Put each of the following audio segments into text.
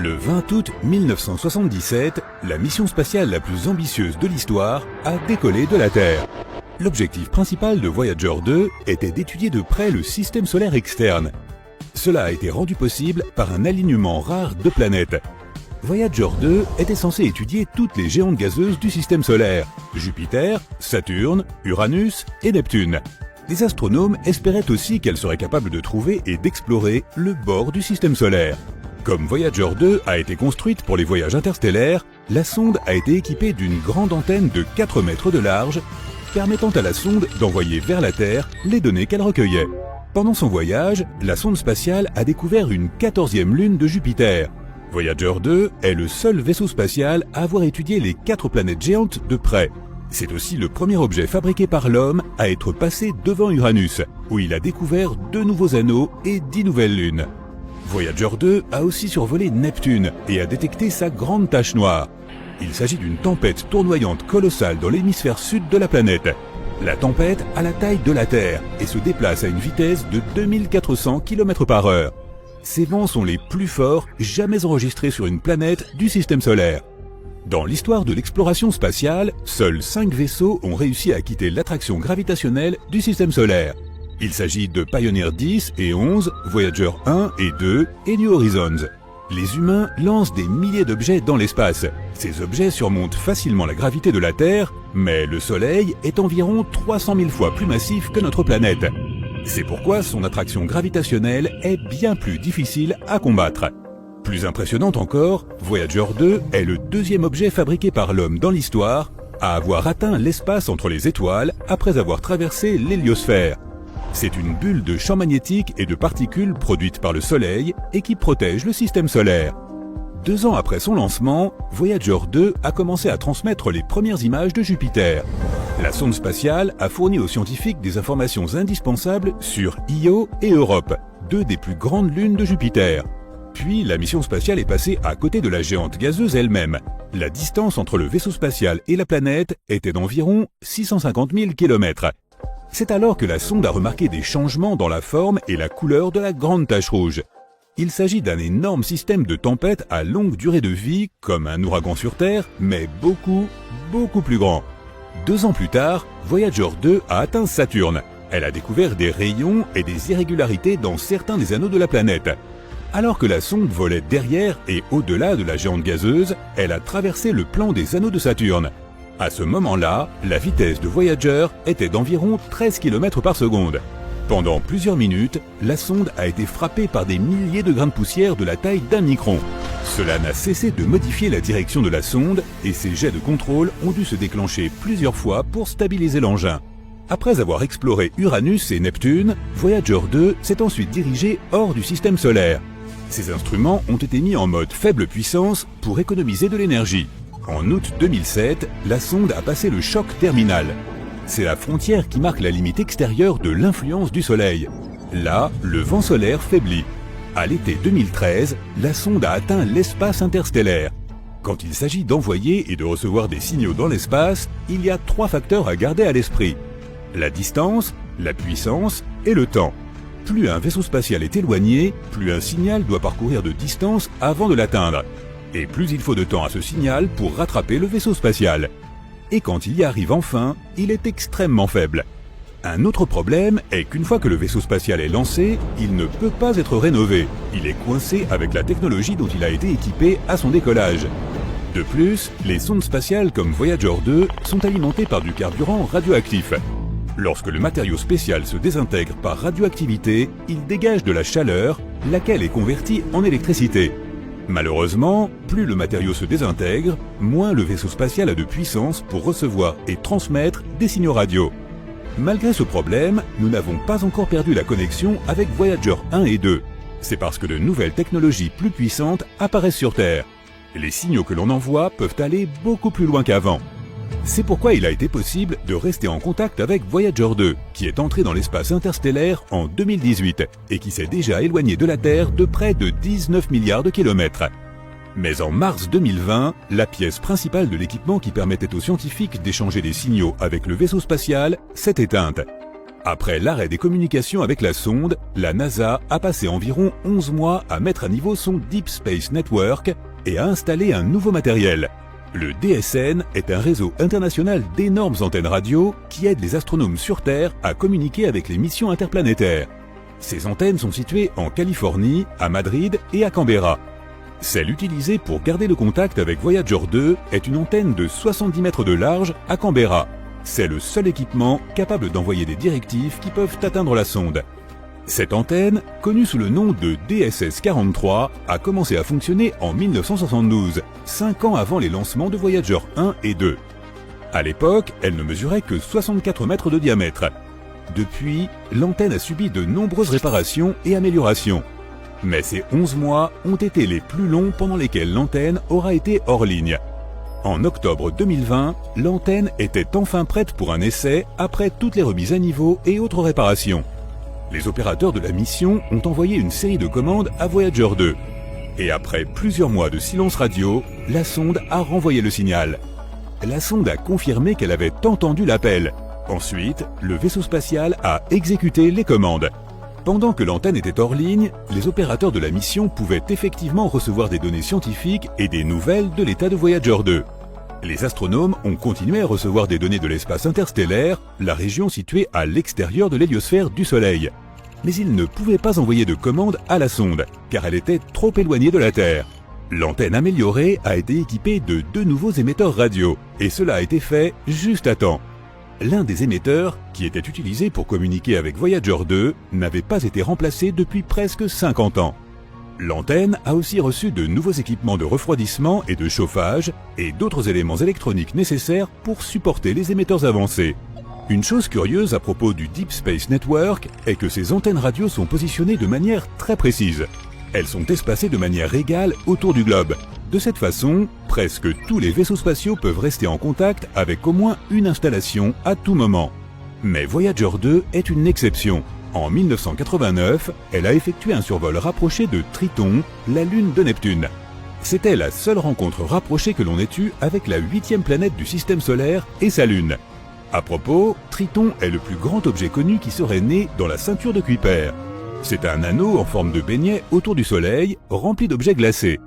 Le 20 août 1977, la mission spatiale la plus ambitieuse de l'histoire a décollé de la Terre. L'objectif principal de Voyager 2 était d'étudier de près le système solaire externe. Cela a été rendu possible par un alignement rare de planètes. Voyager 2 était censé étudier toutes les géantes gazeuses du système solaire, Jupiter, Saturne, Uranus et Neptune. Les astronomes espéraient aussi qu'elle serait capable de trouver et d'explorer le bord du système solaire. Comme Voyager 2 a été construite pour les voyages interstellaires, la sonde a été équipée d'une grande antenne de 4 mètres de large, permettant à la sonde d'envoyer vers la Terre les données qu'elle recueillait. Pendant son voyage, la sonde spatiale a découvert une 14e lune de Jupiter. Voyager 2 est le seul vaisseau spatial à avoir étudié les 4 planètes géantes de près. C'est aussi le premier objet fabriqué par l'homme à être passé devant Uranus, où il a découvert 2 nouveaux anneaux et 10 nouvelles lunes. Voyager 2 a aussi survolé Neptune et a détecté sa grande tache noire. Il s'agit d'une tempête tournoyante colossale dans l'hémisphère sud de la planète. La tempête a la taille de la Terre et se déplace à une vitesse de 2400 km/h. Ces vents sont les plus forts jamais enregistrés sur une planète du système solaire. Dans l'histoire de l'exploration spatiale, seuls 5 vaisseaux ont réussi à quitter l'attraction gravitationnelle du système solaire. Il s'agit de Pioneer 10 et 11, Voyager 1 et 2 et New Horizons. Les humains lancent des milliers d'objets dans l'espace. Ces objets surmontent facilement la gravité de la Terre, mais le Soleil est environ 300 000 fois plus massif que notre planète. C'est pourquoi son attraction gravitationnelle est bien plus difficile à combattre. Plus impressionnante encore, Voyager 2 est le 2e objet fabriqué par l'homme dans l'histoire à avoir atteint l'espace entre les étoiles après avoir traversé l'héliosphère. C'est une bulle de champ magnétique et de particules produite par le Soleil et qui protège le système solaire. 2 ans après son lancement, Voyager 2 a commencé à transmettre les premières images de Jupiter. La sonde spatiale a fourni aux scientifiques des informations indispensables sur Io et Europe, 2 des plus grandes lunes de Jupiter. Puis la mission spatiale est passée à côté de la géante gazeuse elle-même. La distance entre le vaisseau spatial et la planète était d'environ 650 000 km. C'est alors que la sonde a remarqué des changements dans la forme et la couleur de la grande tache rouge. Il s'agit d'un énorme système de tempêtes à longue durée de vie, comme un ouragan sur Terre, mais beaucoup plus grand. 2 ans plus tard, Voyager 2 a atteint Saturne. Elle a découvert des rayons et des irrégularités dans certains des anneaux de la planète. Alors que la sonde volait derrière et au-delà de la géante gazeuse, elle a traversé le plan des anneaux de Saturne. À ce moment-là, la vitesse de Voyager était d'environ 13 km/s. Pendant plusieurs minutes, la sonde a été frappée par des milliers de grains de poussière de la taille d'1 micron. Cela n'a cessé de modifier la direction de la sonde et ses jets de contrôle ont dû se déclencher plusieurs fois pour stabiliser l'engin. Après avoir exploré Uranus et Neptune, Voyager 2 s'est ensuite dirigé hors du système solaire. Ces instruments ont été mis en mode faible puissance pour économiser de l'énergie. En août 2007, la sonde a passé le choc terminal. C'est la frontière qui marque la limite extérieure de l'influence du Soleil. Là, le vent solaire faiblit. À l'été 2013, la sonde a atteint l'espace interstellaire. Quand il s'agit d'envoyer et de recevoir des signaux dans l'espace, il y a 3 facteurs à garder à l'esprit. La distance, la puissance et le temps. Plus un vaisseau spatial est éloigné, plus un signal doit parcourir de distance avant de l'atteindre. Et plus il faut de temps à ce signal pour rattraper le vaisseau spatial. Et quand il y arrive enfin, il est extrêmement faible. Un autre problème est qu'une fois que le vaisseau spatial est lancé, il ne peut pas être rénové. Il est coincé avec la technologie dont il a été équipé à son décollage. De plus, les sondes spatiales comme Voyager 2 sont alimentées par du carburant radioactif. Lorsque le matériau spécial se désintègre par radioactivité, il dégage de la chaleur, laquelle est convertie en électricité. Malheureusement, plus le matériau se désintègre, moins le vaisseau spatial a de puissance pour recevoir et transmettre des signaux radio. Malgré ce problème, nous n'avons pas encore perdu la connexion avec Voyager 1 et 2. C'est parce que de nouvelles technologies plus puissantes apparaissent sur Terre. Les signaux que l'on envoie peuvent aller beaucoup plus loin qu'avant. C'est pourquoi il a été possible de rester en contact avec Voyager 2, qui est entré dans l'espace interstellaire en 2018 et qui s'est déjà éloigné de la Terre de près de 19 milliards de kilomètres. Mais en mars 2020, la pièce principale de l'équipement qui permettait aux scientifiques d'échanger des signaux avec le vaisseau spatial s'est éteinte. Après l'arrêt des communications avec la sonde, la NASA a passé environ 11 mois à mettre à niveau son Deep Space Network et à installer un nouveau matériel. Le DSN est un réseau international d'énormes antennes radio qui aide les astronomes sur Terre à communiquer avec les missions interplanétaires. Ces antennes sont situées en Californie, à Madrid et à Canberra. Celle utilisée pour garder le contact avec Voyager 2 est une antenne de 70 mètres de large à Canberra. C'est le seul équipement capable d'envoyer des directives qui peuvent atteindre la sonde. Cette antenne, connue sous le nom de DSS-43, a commencé à fonctionner en 1972, 5 ans avant les lancements de Voyager 1 et 2. À l'époque, elle ne mesurait que 64 mètres de diamètre. Depuis, l'antenne a subi de nombreuses réparations et améliorations. Mais ces 11 mois ont été les plus longs pendant lesquels l'antenne aura été hors ligne. En octobre 2020, l'antenne était enfin prête pour un essai après toutes les remises à niveau et autres réparations. Les opérateurs de la mission ont envoyé une série de commandes à Voyager 2. Et après plusieurs mois de silence radio, la sonde a renvoyé le signal. La sonde a confirmé qu'elle avait entendu l'appel. Ensuite, le vaisseau spatial a exécuté les commandes. Pendant que l'antenne était hors ligne, les opérateurs de la mission pouvaient effectivement recevoir des données scientifiques et des nouvelles de l'état de Voyager 2. Les astronomes ont continué à recevoir des données de l'espace interstellaire, la région située à l'extérieur de l'héliosphère du Soleil. Mais ils ne pouvaient pas envoyer de commandes à la sonde, car elle était trop éloignée de la Terre. L'antenne améliorée a été équipée de 2 nouveaux émetteurs radio, et cela a été fait juste à temps. L'un des émetteurs, qui était utilisé pour communiquer avec Voyager 2, n'avait pas été remplacé depuis presque 50 ans. L'antenne a aussi reçu de nouveaux équipements de refroidissement et de chauffage, et d'autres éléments électroniques nécessaires pour supporter les émetteurs avancés. Une chose curieuse à propos du Deep Space Network est que ces antennes radio sont positionnées de manière très précise. Elles sont espacées de manière égale autour du globe. De cette façon, presque tous les vaisseaux spatiaux peuvent rester en contact avec au moins une installation à tout moment. Mais Voyager 2 est une exception. En 1989, elle a effectué un survol rapproché de Triton, la lune de Neptune. C'était la seule rencontre rapprochée que l'on ait eue avec la 8e planète du système solaire et sa lune. À propos, Triton est le plus grand objet connu qui serait né dans la ceinture de Kuiper. C'est un anneau en forme de beignet autour du Soleil, rempli d'objets glacés.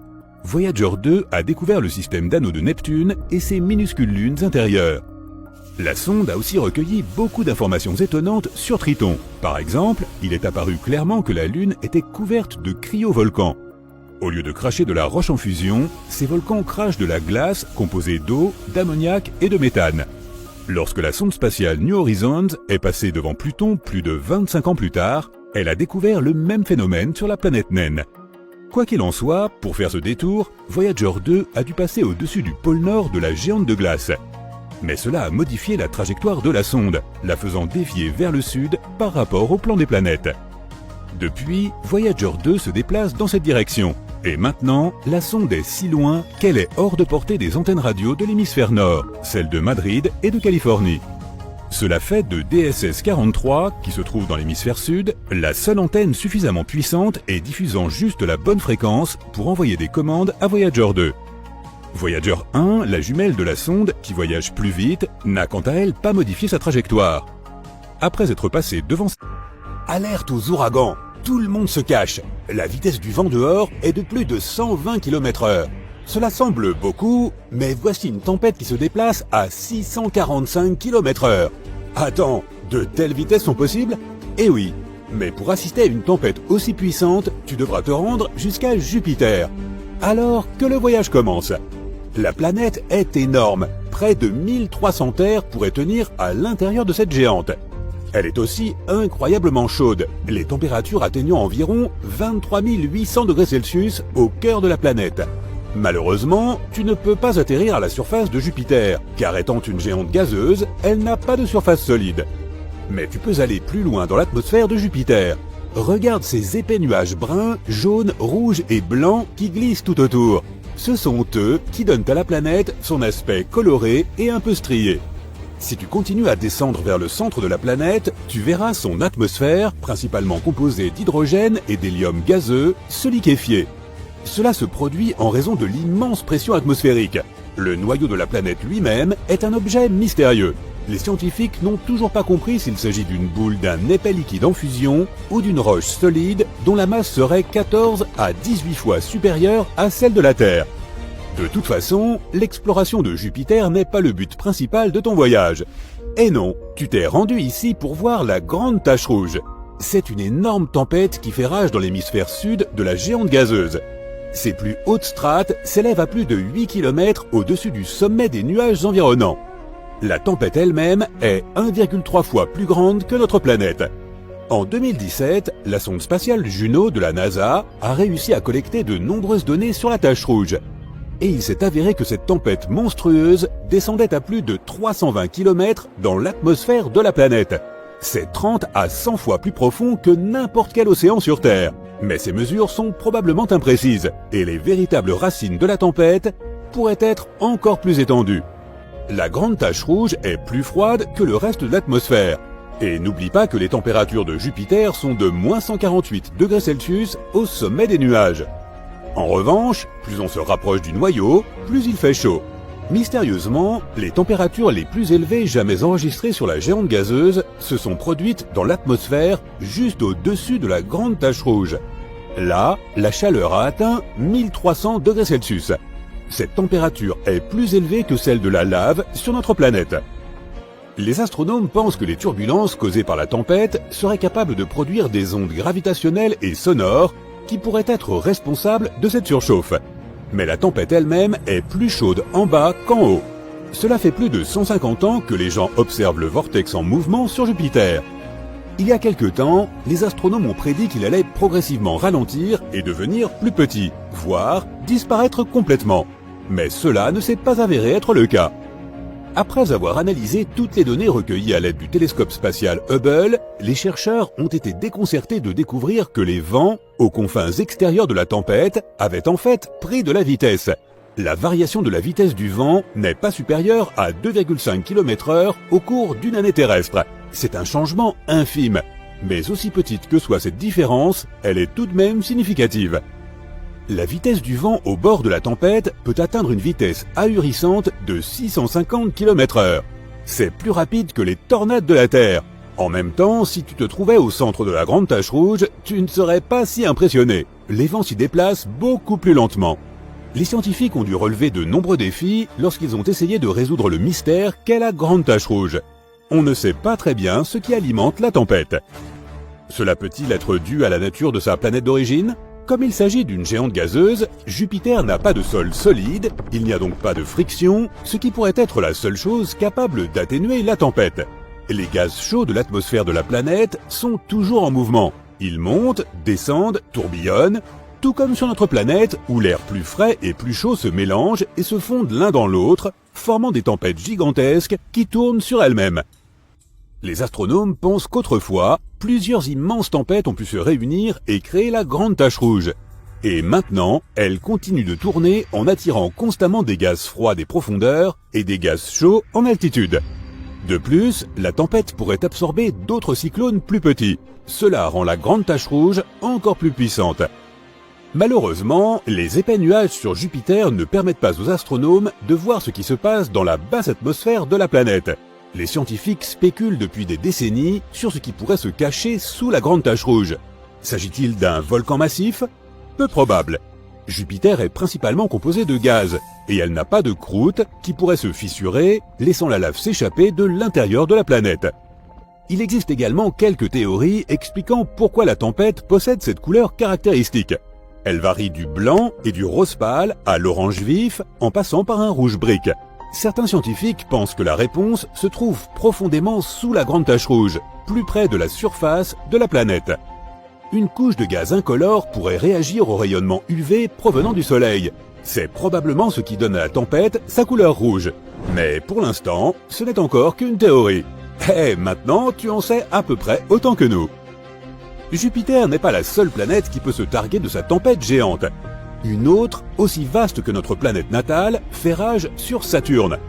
Voyager 2 a découvert le système d'anneaux de Neptune et ses minuscules lunes intérieures. La sonde a aussi recueilli beaucoup d'informations étonnantes sur Triton. Par exemple, il est apparu clairement que la Lune était couverte de cryovolcans. Au lieu de cracher de la roche en fusion, ces volcans crachent de la glace composée d'eau, d'ammoniac et de méthane. Lorsque la sonde spatiale New Horizons est passée devant Pluton plus de 25 ans plus tard, elle a découvert le même phénomène sur la planète naine. Quoi qu'il en soit, pour faire ce détour, Voyager 2 a dû passer au-dessus du pôle nord de la géante de glace. Mais cela a modifié la trajectoire de la sonde, la faisant dévier vers le sud par rapport au plan des planètes. Depuis, Voyager 2 se déplace dans cette direction. Et maintenant, la sonde est si loin qu'elle est hors de portée des antennes radio de l'hémisphère nord, celles de Madrid et de Californie. Cela fait de DSS-43, qui se trouve dans l'hémisphère sud, la seule antenne suffisamment puissante et diffusant juste la bonne fréquence pour envoyer des commandes à Voyager 2. Voyager 1, la jumelle de la sonde, qui voyage plus vite, n'a quant à elle pas modifié sa trajectoire. Après être passé devant... Alerte aux ouragans! Tout le monde se cache! La vitesse du vent dehors est de plus de 120 km/h. Cela semble beaucoup, mais voici une tempête qui se déplace à 645 km/h. Attends, de telles vitesses sont possibles? Eh oui, mais pour assister à une tempête aussi puissante, tu devras te rendre jusqu'à Jupiter. Alors que le voyage commence. La planète est énorme, près de 1300 terres pourraient tenir à l'intérieur de cette géante. Elle est aussi incroyablement chaude, les températures atteignant environ 23 800 degrés Celsius au cœur de la planète. Malheureusement, tu ne peux pas atterrir à la surface de Jupiter, car étant une géante gazeuse, elle n'a pas de surface solide. Mais tu peux aller plus loin dans l'atmosphère de Jupiter. Regarde ces épais nuages bruns, jaunes, rouges et blancs qui glissent tout autour. Ce sont eux qui donnent à la planète son aspect coloré et un peu strié. Si tu continues à descendre vers le centre de la planète, tu verras son atmosphère, principalement composée d'hydrogène et d'hélium gazeux, se liquéfier. Cela se produit en raison de l'immense pression atmosphérique. Le noyau de la planète lui-même est un objet mystérieux. Les scientifiques n'ont toujours pas compris s'il s'agit d'une boule d'un épais liquide en fusion ou d'une roche solide dont la masse serait 14 à 18 fois supérieure à celle de la Terre. De toute façon, l'exploration de Jupiter n'est pas le but principal de ton voyage. Et non, tu t'es rendu ici pour voir la grande tache rouge. C'est une énorme tempête qui fait rage dans l'hémisphère sud de la géante gazeuse. Ses plus hautes strates s'élèvent à plus de 8 km au-dessus du sommet des nuages environnants. La tempête elle-même est 1,3 fois plus grande que notre planète. En 2017, la sonde spatiale Juno de la NASA a réussi à collecter de nombreuses données sur la tache rouge. Et il s'est avéré que cette tempête monstrueuse descendait à plus de 320 km dans l'atmosphère de la planète. C'est 30 à 100 fois plus profond que n'importe quel océan sur Terre. Mais ces mesures sont probablement imprécises, et les véritables racines de la tempête pourraient être encore plus étendues. La grande tache rouge est plus froide que le reste de l'atmosphère. Et n'oublie pas que les températures de Jupiter sont de moins 148 degrés Celsius au sommet des nuages. En revanche, plus on se rapproche du noyau, plus il fait chaud. Mystérieusement, les températures les plus élevées jamais enregistrées sur la géante gazeuse se sont produites dans l'atmosphère juste au-dessus de la grande tache rouge. Là, la chaleur a atteint 1300 degrés Celsius. Cette température est plus élevée que celle de la lave sur notre planète. Les astronomes pensent que les turbulences causées par la tempête seraient capables de produire des ondes gravitationnelles et sonores qui pourraient être responsables de cette surchauffe. Mais la tempête elle-même est plus chaude en bas qu'en haut. Cela fait plus de 150 ans que les gens observent le vortex en mouvement sur Jupiter. Il y a quelque temps, les astronomes ont prédit qu'il allait progressivement ralentir et devenir plus petit, voire disparaître complètement. Mais cela ne s'est pas avéré être le cas. Après avoir analysé toutes les données recueillies à l'aide du télescope spatial Hubble, les chercheurs ont été déconcertés de découvrir que les vents, aux confins extérieurs de la tempête, avaient en fait pris de la vitesse. La variation de la vitesse du vent n'est pas supérieure à 2,5 km/h au cours d'une année terrestre. C'est un changement infime. Mais aussi petite que soit cette différence, elle est tout de même significative. La vitesse du vent au bord de la tempête peut atteindre une vitesse ahurissante de 650 km/h. C'est plus rapide que les tornades de la Terre. En même temps, si tu te trouvais au centre de la grande tache rouge, tu ne serais pas si impressionné. Les vents s'y déplacent beaucoup plus lentement. Les scientifiques ont dû relever de nombreux défis lorsqu'ils ont essayé de résoudre le mystère qu'est la grande tache rouge. On ne sait pas très bien ce qui alimente la tempête. Cela peut-il être dû à la nature de sa planète d'origine ? Comme il s'agit d'une géante gazeuse, Jupiter n'a pas de sol solide, il n'y a donc pas de friction, ce qui pourrait être la seule chose capable d'atténuer la tempête. Les gaz chauds de l'atmosphère de la planète sont toujours en mouvement. Ils montent, descendent, tourbillonnent, tout comme sur notre planète où l'air plus frais et plus chaud se mélangent et se fondent l'un dans l'autre, formant des tempêtes gigantesques qui tournent sur elles-mêmes. Les astronomes pensent qu'autrefois, plusieurs immenses tempêtes ont pu se réunir et créer la grande tache rouge. Et maintenant, elles continuent de tourner en attirant constamment des gaz froids des profondeurs et des gaz chauds en altitude. De plus, la tempête pourrait absorber d'autres cyclones plus petits. Cela rend la grande tache rouge encore plus puissante. Malheureusement, les épais nuages sur Jupiter ne permettent pas aux astronomes de voir ce qui se passe dans la basse atmosphère de la planète. Les scientifiques spéculent depuis des décennies sur ce qui pourrait se cacher sous la grande tache rouge. S'agit-il d'un volcan massif ? Peu probable. Jupiter est principalement composée de gaz, et elle n'a pas de croûte qui pourrait se fissurer, laissant la lave s'échapper de l'intérieur de la planète. Il existe également quelques théories expliquant pourquoi la tempête possède cette couleur caractéristique. Elle varie du blanc et du rose pâle à l'orange vif, en passant par un rouge brique. Certains scientifiques pensent que la réponse se trouve profondément sous la grande tache rouge, plus près de la surface de la planète. Une couche de gaz incolore pourrait réagir au rayonnement UV provenant du Soleil. C'est probablement ce qui donne à la tempête sa couleur rouge. Mais pour l'instant, ce n'est encore qu'une théorie. Et maintenant, tu en sais à peu près autant que nous. Jupiter n'est pas la seule planète qui peut se targuer de sa tempête géante. Une autre, aussi vaste que notre planète natale, fait rage sur Saturne.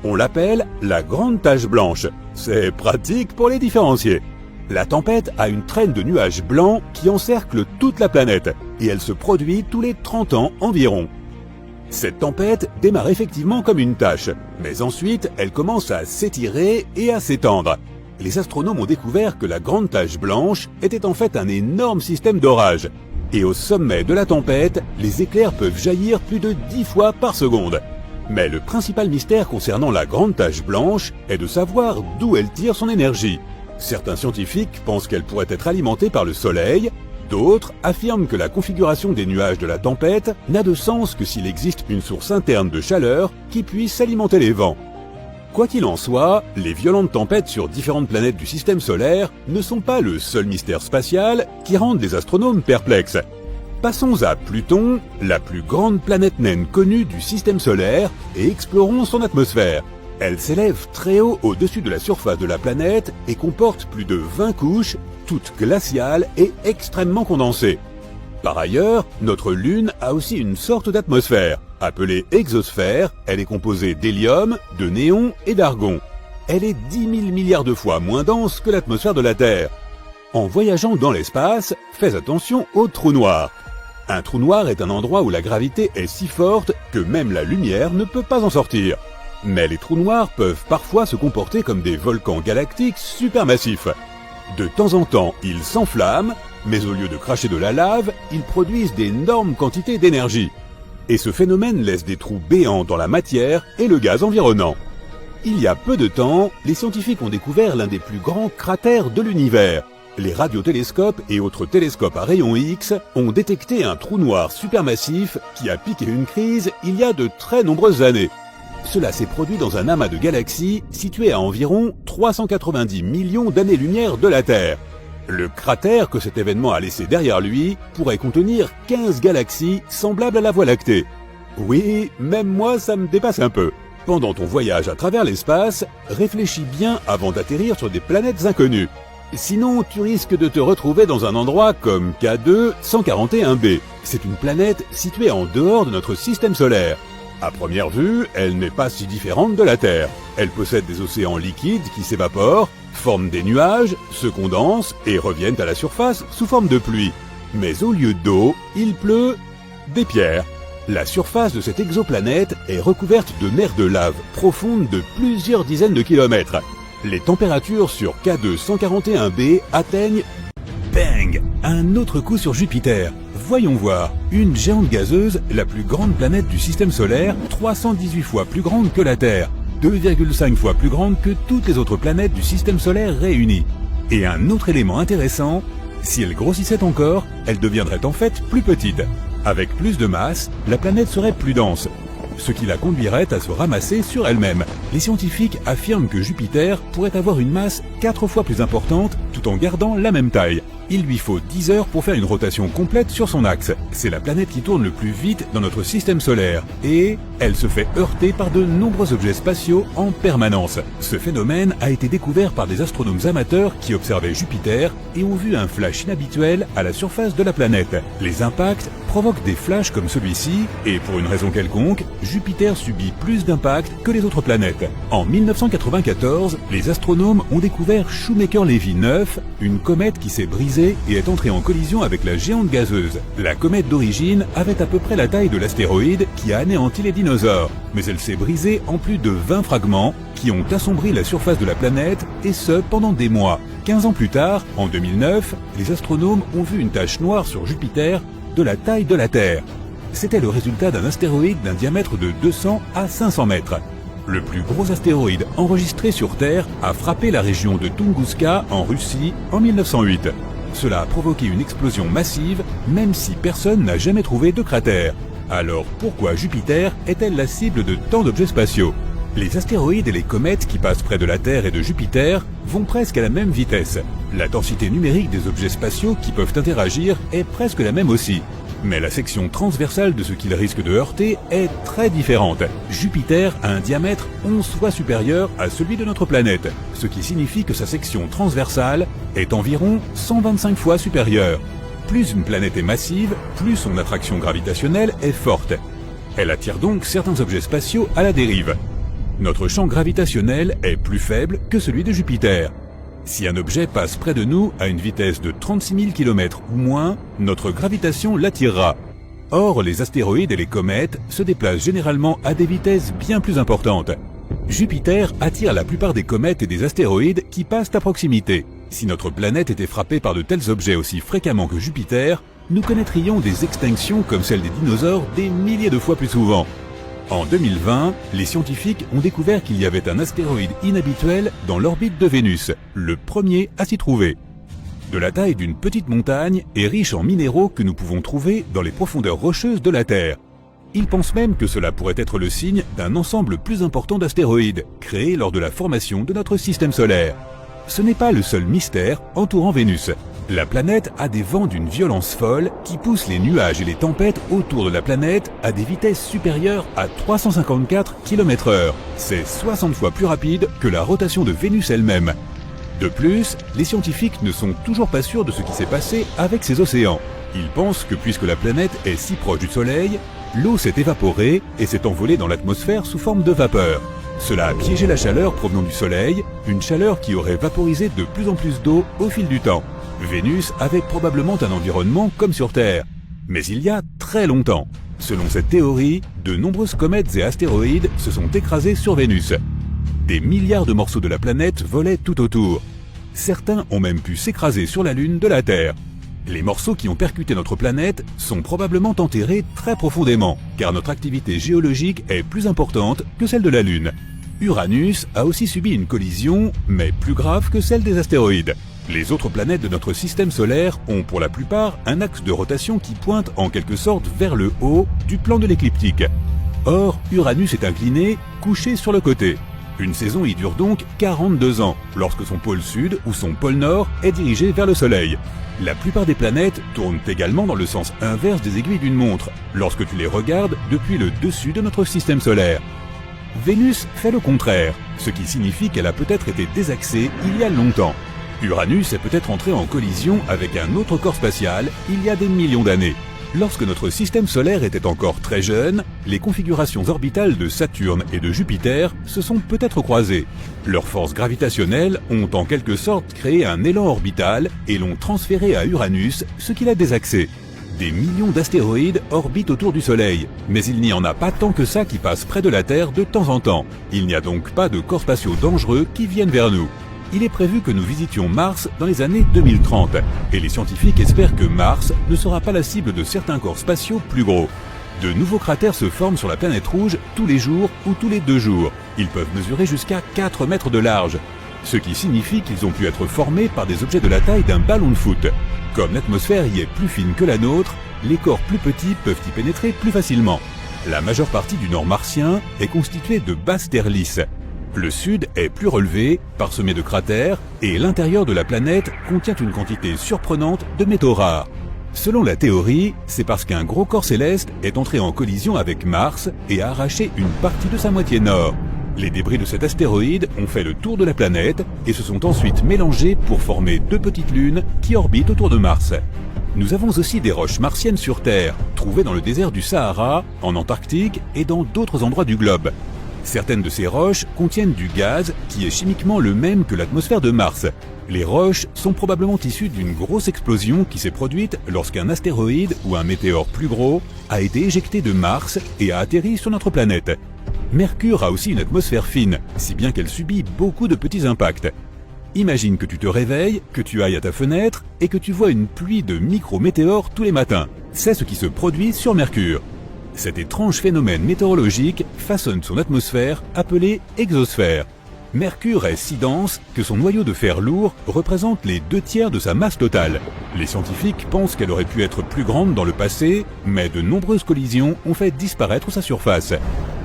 On l'appelle la grande tache blanche. C'est pratique pour les différencier. La tempête a une traîne de nuages blancs qui encerclent toute la planète, et elle se produit tous les 30 ans environ. Cette tempête démarre effectivement comme une tache, mais ensuite elle commence à s'étirer et à s'étendre. Les astronomes ont découvert que la grande tache blanche était en fait un énorme système d'orage. Et au sommet de la tempête, les éclairs peuvent jaillir plus de 10 fois par seconde. Mais le principal mystère concernant la grande tache blanche est de savoir d'où elle tire son énergie. Certains scientifiques pensent qu'elle pourrait être alimentée par le Soleil, d'autres affirment que la configuration des nuages de la tempête n'a de sens que s'il existe une source interne de chaleur qui puisse alimenter les vents. Quoi qu'il en soit, les violentes tempêtes sur différentes planètes du système solaire ne sont pas le seul mystère spatial qui rende les astronomes perplexes. Passons à Pluton, la plus grande planète naine connue du système solaire, et explorons son atmosphère. Elle s'élève très haut au-dessus de la surface de la planète et comporte plus de 20 couches, toutes glaciales et extrêmement condensées. Par ailleurs, notre Lune a aussi une sorte d'atmosphère. Appelée exosphère, elle est composée d'hélium, de néon et d'argon. Elle est 10 000 milliards de fois moins dense que l'atmosphère de la Terre. En voyageant dans l'espace, fais attention aux trous noirs. Un trou noir est un endroit où la gravité est si forte que même la lumière ne peut pas en sortir. Mais les trous noirs peuvent parfois se comporter comme des volcans galactiques supermassifs. De temps en temps, ils s'enflamment, mais au lieu de cracher de la lave, ils produisent d'énormes quantités d'énergie. Et ce phénomène laisse des trous béants dans la matière et le gaz environnant. Il y a peu de temps, les scientifiques ont découvert l'un des plus grands cratères de l'univers. Les radiotélescopes et autres télescopes à rayons X ont détecté un trou noir supermassif qui a piqué une crise il y a de très nombreuses années. Cela s'est produit dans un amas de galaxies situé à environ 390 millions d'années-lumière de la Terre. Le cratère que cet événement a laissé derrière lui pourrait contenir 15 galaxies semblables à la Voie lactée. Oui, même moi ça me dépasse un peu. Pendant ton voyage à travers l'espace, réfléchis bien avant d'atterrir sur des planètes inconnues. Sinon, tu risques de te retrouver dans un endroit comme K2 141b. C'est une planète située en dehors de notre système solaire. À première vue, elle n'est pas si différente de la Terre. Elle possède des océans liquides qui s'évaporent, forment des nuages, se condensent et reviennent à la surface sous forme de pluie. Mais au lieu d'eau, il pleut des pierres. La surface de cette exoplanète est recouverte de mers de lave profondes de plusieurs dizaines de kilomètres. Les températures sur K2 141b atteignent bang, un autre coup sur Jupiter. Voyons voir, une géante gazeuse, la plus grande planète du système solaire, 318 fois plus grande que la Terre, 2,5 fois plus grande que toutes les autres planètes du système solaire réunies. Et un autre élément intéressant, si elle grossissait encore, elle deviendrait en fait plus petite. Avec plus de masse, la planète serait plus dense, ce qui la conduirait à se ramasser sur elle-même. Les scientifiques affirment que Jupiter pourrait avoir une masse 4 fois plus importante tout en gardant la même taille. Il lui faut 10 heures pour faire une rotation complète sur son axe. C'est la planète qui tourne le plus vite dans notre système solaire. Et elle se fait heurter par de nombreux objets spatiaux en permanence. Ce phénomène a été découvert par des astronomes amateurs qui observaient Jupiter et ont vu un flash inhabituel à la surface de la planète. Les impacts provoquent des flashs comme celui-ci, et pour une raison quelconque, Jupiter subit plus d'impacts que les autres planètes. En 1994, les astronomes ont découvert Shoemaker-Levy 9, une comète qui s'est brisée et est entrée en collision avec la géante gazeuse. La comète d'origine avait à peu près la taille de l'astéroïde qui a anéanti les dinosaures, mais elle s'est brisée en plus de 20 fragments qui ont assombri la surface de la planète, et ce pendant des mois. 15 ans plus tard, en 2009, les astronomes ont vu une tache noire sur Jupiter de la taille de la Terre. C'était le résultat d'un astéroïde d'un diamètre de 200 à 500 mètres. Le plus gros astéroïde enregistré sur Terre a frappé la région de Tunguska en Russie en 1908. Cela a provoqué une explosion massive, même si personne n'a jamais trouvé de cratère. Alors pourquoi Jupiter est-elle la cible de tant d'objets spatiaux? Les astéroïdes et les comètes qui passent près de la Terre et de Jupiter vont presque à la même vitesse. La densité numérique des objets spatiaux qui peuvent interagir est presque la même aussi. Mais la section transversale de ce qu'ils risquent de heurter est très différente. Jupiter a un diamètre 11 fois supérieur à celui de notre planète, ce qui signifie que sa section transversale est environ 125 fois supérieure. Plus une planète est massive, plus son attraction gravitationnelle est forte. Elle attire donc certains objets spatiaux à la dérive. Notre champ gravitationnel est plus faible que celui de Jupiter. Si un objet passe près de nous à une vitesse de 36 000 km ou moins, notre gravitation l'attirera. Or, les astéroïdes et les comètes se déplacent généralement à des vitesses bien plus importantes. Jupiter attire la plupart des comètes et des astéroïdes qui passent à proximité. Si notre planète était frappée par de tels objets aussi fréquemment que Jupiter, nous connaîtrions des extinctions comme celles des dinosaures des milliers de fois plus souvent. En 2020, les scientifiques ont découvert qu'il y avait un astéroïde inhabituel dans l'orbite de Vénus, le premier à s'y trouver. De la taille d'une petite montagne et riche en minéraux que nous pouvons trouver dans les profondeurs rocheuses de la Terre. Ils pensent même que cela pourrait être le signe d'un ensemble plus important d'astéroïdes, créés lors de la formation de notre système solaire. Ce n'est pas le seul mystère entourant Vénus. La planète a des vents d'une violence folle qui poussent les nuages et les tempêtes autour de la planète à des vitesses supérieures à 354 km/h. C'est 60 fois plus rapide que la rotation de Vénus elle-même. De plus, les scientifiques ne sont toujours pas sûrs de ce qui s'est passé avec ces océans. Ils pensent que puisque la planète est si proche du Soleil, l'eau s'est évaporée et s'est envolée dans l'atmosphère sous forme de vapeur. Cela a piégé la chaleur provenant du Soleil, une chaleur qui aurait vaporisé de plus en plus d'eau au fil du temps. Vénus avait probablement un environnement comme sur Terre, mais il y a très longtemps. Selon cette théorie, de nombreuses comètes et astéroïdes se sont écrasés sur Vénus. Des milliards de morceaux de la planète volaient tout autour. Certains ont même pu s'écraser sur la Lune de la Terre. Les morceaux qui ont percuté notre planète sont probablement enterrés très profondément, car notre activité géologique est plus importante que celle de la Lune. Uranus a aussi subi une collision, mais plus grave que celle des astéroïdes. Les autres planètes de notre système solaire ont pour la plupart un axe de rotation qui pointe en quelque sorte vers le haut du plan de l'écliptique. Or, Uranus est incliné, couché sur le côté. Une saison y dure donc 42 ans, lorsque son pôle sud ou son pôle nord est dirigé vers le Soleil. La plupart des planètes tournent également dans le sens inverse des aiguilles d'une montre, lorsque tu les regardes depuis le dessus de notre système solaire. Vénus fait le contraire, ce qui signifie qu'elle a peut-être été désaxée il y a longtemps. Uranus est peut-être entré en collision avec un autre corps spatial il y a des millions d'années. Lorsque notre système solaire était encore très jeune, les configurations orbitales de Saturne et de Jupiter se sont peut-être croisées. Leurs forces gravitationnelles ont en quelque sorte créé un élan orbital et l'ont transféré à Uranus, ce qui l'a désaxé. Des millions d'astéroïdes orbitent autour du Soleil, mais il n'y en a pas tant que ça qui passent près de la Terre de temps en temps. Il n'y a donc pas de corps spatiaux dangereux qui viennent vers nous. Il est prévu que nous visitions Mars dans les années 2030, et les scientifiques espèrent que Mars ne sera pas la cible de certains corps spatiaux plus gros. De nouveaux cratères se forment sur la planète rouge tous les jours ou tous les 2 jours. Ils peuvent mesurer jusqu'à 4 mètres de large, ce qui signifie qu'ils ont pu être formés par des objets de la taille d'un ballon de foot. Comme l'atmosphère y est plus fine que la nôtre, les corps plus petits peuvent y pénétrer plus facilement. La majeure partie du nord martien est constituée de basses terres lisses. Le sud est plus relevé, parsemé de cratères, et l'intérieur de la planète contient une quantité surprenante de métaux rares. Selon la théorie, c'est parce qu'un gros corps céleste est entré en collision avec Mars et a arraché une partie de sa moitié nord. Les débris de cet astéroïde ont fait le tour de la planète et se sont ensuite mélangés pour former 2 petites lunes qui orbitent autour de Mars. Nous avons aussi des roches martiennes sur Terre, trouvées dans le désert du Sahara, en Antarctique et dans d'autres endroits du globe. Certaines de ces roches contiennent du gaz qui est chimiquement le même que l'atmosphère de Mars. Les roches sont probablement issues d'une grosse explosion qui s'est produite lorsqu'un astéroïde ou un météore plus gros a été éjecté de Mars et a atterri sur notre planète. Mercure a aussi une atmosphère fine, si bien qu'elle subit beaucoup de petits impacts. Imagine que tu te réveilles, que tu ailles à ta fenêtre et que tu vois une pluie de micro-météores tous les matins. C'est ce qui se produit sur Mercure. Cet étrange phénomène météorologique façonne son atmosphère appelée exosphère. Mercure est si dense que son noyau de fer lourd représente les 2/3 de sa masse totale. Les scientifiques pensent qu'elle aurait pu être plus grande dans le passé, mais de nombreuses collisions ont fait disparaître sa surface.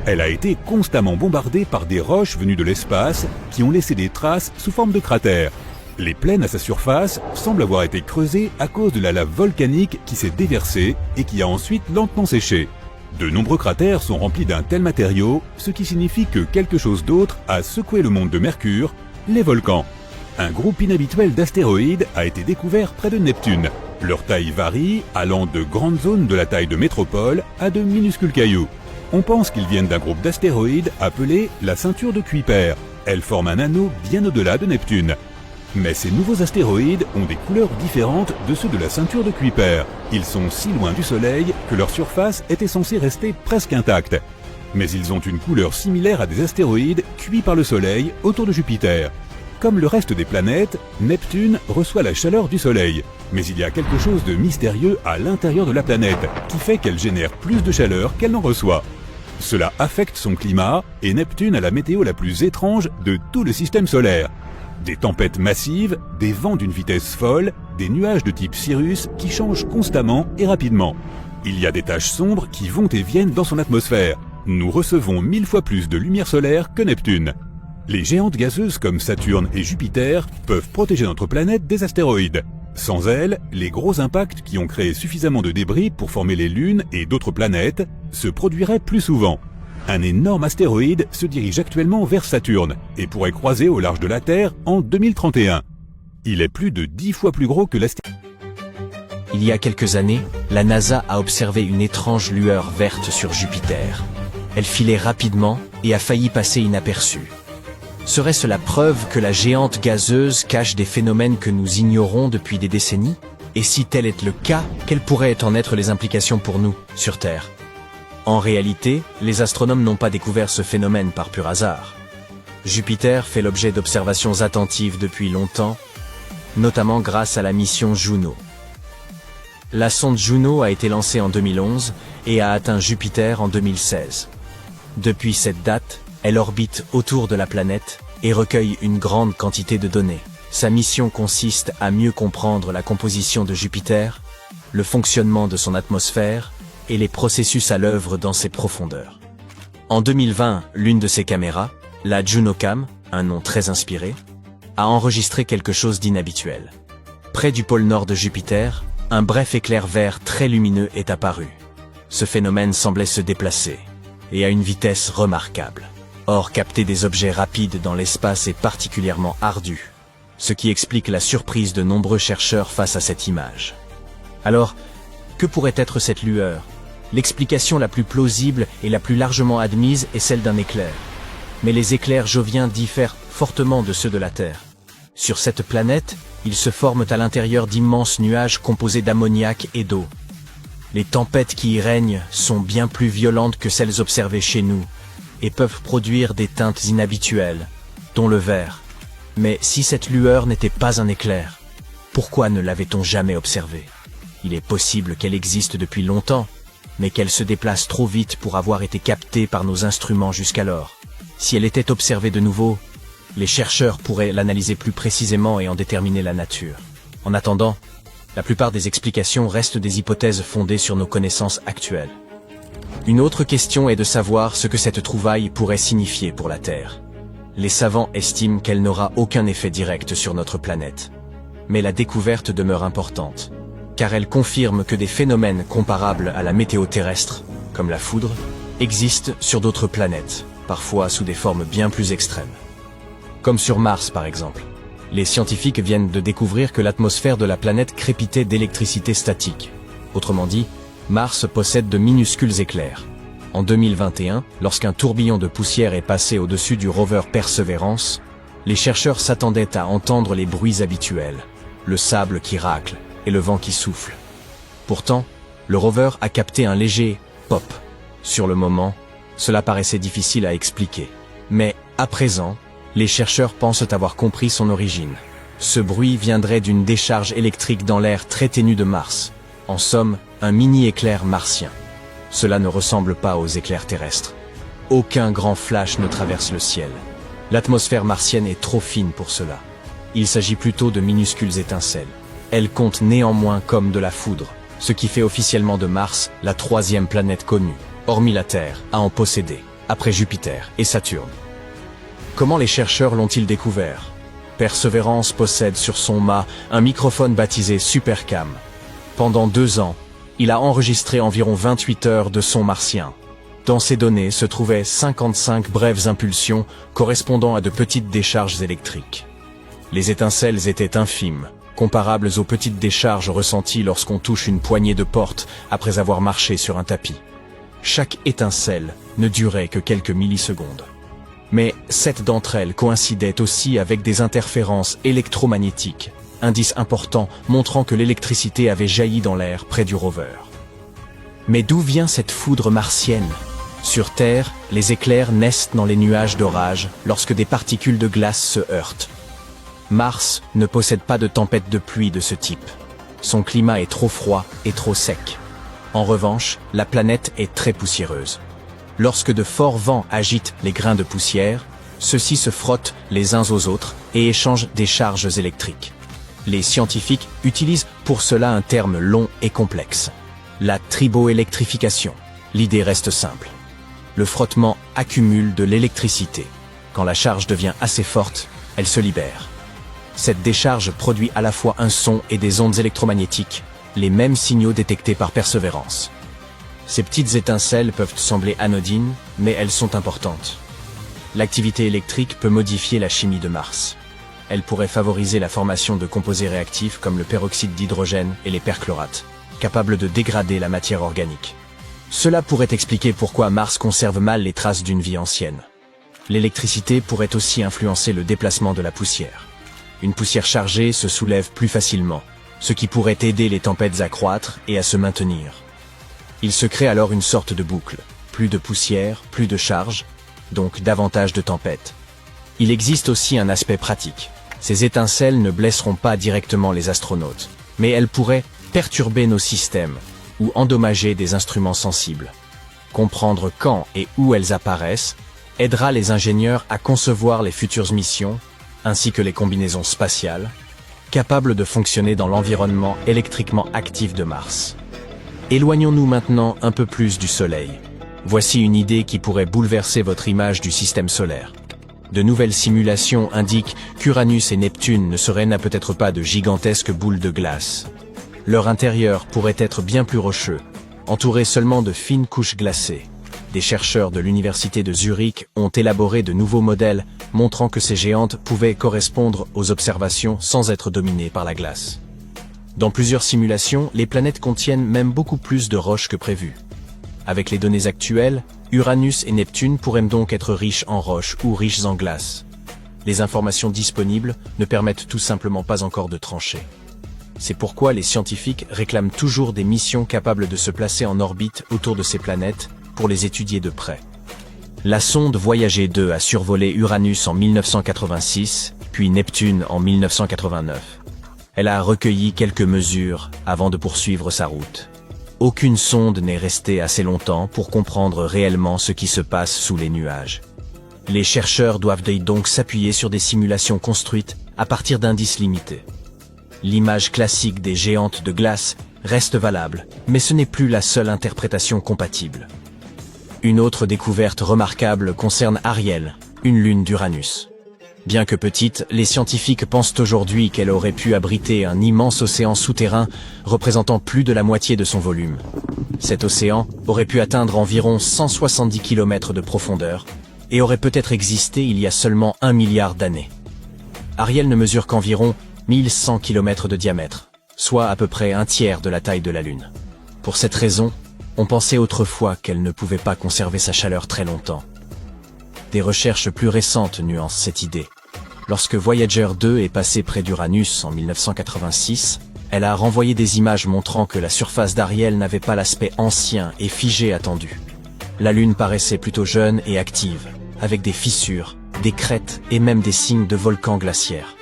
Elle a été constamment bombardée par des roches venues de l'espace qui ont laissé des traces sous forme de cratères. Les plaines à sa surface semblent avoir été creusées à cause de la lave volcanique qui s'est déversée et qui a ensuite lentement séché. De nombreux cratères sont remplis d'un tel matériau, ce qui signifie que quelque chose d'autre a secoué le monde de Mercure, les volcans. Un groupe inhabituel d'astéroïdes a été découvert près de Neptune. Leur taille varie, allant de grandes zones de la taille de métropole à de minuscules cailloux. On pense qu'ils viennent d'un groupe d'astéroïdes appelé la ceinture de Kuiper. Elle forme un anneau bien au-delà de Neptune. Mais ces nouveaux astéroïdes ont des couleurs différentes de ceux de la ceinture de Kuiper. Ils sont si loin du Soleil que leur surface était censée rester presque intacte. Mais ils ont une couleur similaire à des astéroïdes cuits par le Soleil autour de Jupiter. Comme le reste des planètes, Neptune reçoit la chaleur du Soleil. Mais il y a quelque chose de mystérieux à l'intérieur de la planète, qui fait qu'elle génère plus de chaleur qu'elle n'en reçoit. Cela affecte son climat, et Neptune a la météo la plus étrange de tout le système solaire. Des tempêtes massives, des vents d'une vitesse folle, des nuages de type cirrus qui changent constamment et rapidement. Il y a des taches sombres qui vont et viennent dans son atmosphère. Nous recevons 1000 fois plus de lumière solaire que Neptune. Les géantes gazeuses comme Saturne et Jupiter peuvent protéger notre planète des astéroïdes. Sans elles, les gros impacts qui ont créé suffisamment de débris pour former les lunes et d'autres planètes se produiraient plus souvent. Un énorme astéroïde se dirige actuellement vers Saturne et pourrait croiser au large de la Terre en 2031. Il est plus de 10 fois plus gros que l'astéroïde. Il y a quelques années, la NASA a observé une étrange lueur verte sur Jupiter. Elle filait rapidement et a failli passer inaperçue. Serait-ce la preuve que la géante gazeuse cache des phénomènes que nous ignorons depuis des décennies? Et si tel est le cas, quelles pourraient en être les implications pour nous, sur Terre? En réalité, les astronomes n'ont pas découvert ce phénomène par pur hasard. Jupiter fait l'objet d'observations attentives depuis longtemps, notamment grâce à la mission Juno. La sonde Juno a été lancée en 2011 et a atteint Jupiter en 2016. Depuis cette date, elle orbite autour de la planète et recueille une grande quantité de données. Sa mission consiste à mieux comprendre la composition de Jupiter, le fonctionnement de son atmosphère et les processus à l'œuvre dans ses profondeurs. En 2020, l'une de ses caméras, la JunoCam, un nom très inspiré, a enregistré quelque chose d'inhabituel. Près du pôle nord de Jupiter, un bref éclair vert très lumineux est apparu. Ce phénomène semblait se déplacer, et à une vitesse remarquable. Or, capter des objets rapides dans l'espace est particulièrement ardu, ce qui explique la surprise de nombreux chercheurs face à cette image. Alors, que pourrait être cette lueur? L'explication la plus plausible et la plus largement admise est celle d'un éclair. Mais les éclairs joviens diffèrent fortement de ceux de la Terre. Sur cette planète, ils se forment à l'intérieur d'immenses nuages composés d'ammoniac et d'eau. Les tempêtes qui y règnent sont bien plus violentes que celles observées chez nous et peuvent produire des teintes inhabituelles, dont le vert. Mais si cette lueur n'était pas un éclair, pourquoi ne l'avait-on jamais observée? Il est possible qu'elle existe depuis longtemps, mais qu'elle se déplace trop vite pour avoir été captée par nos instruments jusqu'alors. Si elle était observée de nouveau, les chercheurs pourraient l'analyser plus précisément et en déterminer la nature. En attendant, la plupart des explications restent des hypothèses fondées sur nos connaissances actuelles. Une autre question est de savoir ce que cette trouvaille pourrait signifier pour la Terre. Les savants estiment qu'elle n'aura aucun effet direct sur notre planète. Mais la découverte demeure importante, car elle confirme que des phénomènes comparables à la météo terrestre, comme la foudre, existent sur d'autres planètes, parfois sous des formes bien plus extrêmes. Comme sur Mars par exemple. Les scientifiques viennent de découvrir que l'atmosphère de la planète crépitait d'électricité statique. Autrement dit, Mars possède de minuscules éclairs. En 2021, lorsqu'un tourbillon de poussière est passé au-dessus du rover Perseverance, les chercheurs s'attendaient à entendre les bruits habituels, le sable qui racle et le vent qui souffle. Pourtant, le rover a capté un léger « pop ». Sur le moment, cela paraissait difficile à expliquer. Mais, à présent, les chercheurs pensent avoir compris son origine. Ce bruit viendrait d'une décharge électrique dans l'air très ténu de Mars. En somme, un mini-éclair martien. Cela ne ressemble pas aux éclairs terrestres. Aucun grand flash ne traverse le ciel. L'atmosphère martienne est trop fine pour cela. Il s'agit plutôt de minuscules étincelles. Elles comptent néanmoins comme de la foudre, ce qui fait officiellement de Mars la troisième planète connue, hormis la Terre, à en posséder, après Jupiter et Saturne. Comment les chercheurs l'ont-ils découvert? Perseverance possède sur son mât un microphone baptisé SuperCam. Pendant 2 ans, il a enregistré environ 28 heures de son martien. Dans ces données se trouvaient 55 brèves impulsions correspondant à de petites décharges électriques. Les étincelles étaient infimes, comparables aux petites décharges ressenties lorsqu'on touche une poignée de porte après avoir marché sur un tapis. Chaque étincelle ne durait que quelques millisecondes. Mais 7 d'entre elles coïncidaient aussi avec des interférences électromagnétiques, indice important montrant que l'électricité avait jailli dans l'air près du rover. Mais d'où vient cette foudre martienne? Sur Terre, les éclairs naissent dans les nuages d'orage lorsque des particules de glace se heurtent. Mars ne possède pas de tempête de pluie de ce type. Son climat est trop froid et trop sec. En revanche, la planète est très poussiéreuse. Lorsque de forts vents agitent les grains de poussière, ceux-ci se frottent les uns aux autres et échangent des charges électriques. Les scientifiques utilisent pour cela un terme long et complexe. La triboélectrification. L'idée reste simple. Le frottement accumule de l'électricité. Quand la charge devient assez forte, elle se libère. Cette décharge produit à la fois un son et des ondes électromagnétiques, les mêmes signaux détectés par Persévérance. Ces petites étincelles peuvent sembler anodines, mais elles sont importantes. L'activité électrique peut modifier la chimie de Mars. Elle pourrait favoriser la formation de composés réactifs comme le peroxyde d'hydrogène et les perchlorates, capables de dégrader la matière organique. Cela pourrait expliquer pourquoi Mars conserve mal les traces d'une vie ancienne. L'électricité pourrait aussi influencer le déplacement de la poussière. Une poussière chargée se soulève plus facilement, ce qui pourrait aider les tempêtes à croître et à se maintenir. Il se crée alors une sorte de boucle. Plus de poussière, plus de charge, donc davantage de tempêtes. Il existe aussi un aspect pratique. Ces étincelles ne blesseront pas directement les astronautes, mais elles pourraient perturber nos systèmes ou endommager des instruments sensibles. Comprendre quand et où elles apparaissent aidera les ingénieurs à concevoir les futures missions, ainsi que les combinaisons spatiales, capables de fonctionner dans l'environnement électriquement actif de Mars. Éloignons-nous maintenant un peu plus du Soleil. Voici une idée qui pourrait bouleverser votre image du système solaire. De nouvelles simulations indiquent qu'Uranus et Neptune ne seraient peut-être pas de gigantesques boules de glace. Leur intérieur pourrait être bien plus rocheux, entouré seulement de fines couches glacées. Des chercheurs de l'université de Zurich ont élaboré de nouveaux modèles montrant que ces géantes pouvaient correspondre aux observations sans être dominées par la glace. Dans plusieurs simulations, les planètes contiennent même beaucoup plus de roches que prévu. Avec les données actuelles, Uranus et Neptune pourraient donc être riches en roches ou riches en glace. Les informations disponibles ne permettent tout simplement pas encore de trancher. C'est pourquoi les scientifiques réclament toujours des missions capables de se placer en orbite autour de ces planètes pour les étudier de près. La sonde Voyager 2 a survolé Uranus en 1986, puis Neptune en 1989. Elle a recueilli quelques mesures avant de poursuivre sa route. Aucune sonde n'est restée assez longtemps pour comprendre réellement ce qui se passe sous les nuages. Les chercheurs doivent donc s'appuyer sur des simulations construites à partir d'indices limités. L'image classique des géantes de glace reste valable, mais ce n'est plus la seule interprétation compatible. Une autre découverte remarquable concerne Ariel, une lune d'Uranus. Bien que petite, les scientifiques pensent aujourd'hui qu'elle aurait pu abriter un immense océan souterrain représentant plus de la moitié de son volume. Cet océan aurait pu atteindre environ 170 km de profondeur et aurait peut-être existé il y a seulement 1 milliard d'années. Ariel ne mesure qu'environ 1100 km de diamètre, soit à peu près un tiers de la taille de la Lune. Pour cette raison, on pensait autrefois qu'elle ne pouvait pas conserver sa chaleur très longtemps. Des recherches plus récentes nuancent cette idée. Lorsque Voyager 2 est passé près d'Uranus en 1986, elle a renvoyé des images montrant que la surface d'Ariel n'avait pas l'aspect ancien et figé attendu. La Lune paraissait plutôt jeune et active, avec des fissures, des crêtes et même des signes de volcans glaciaires.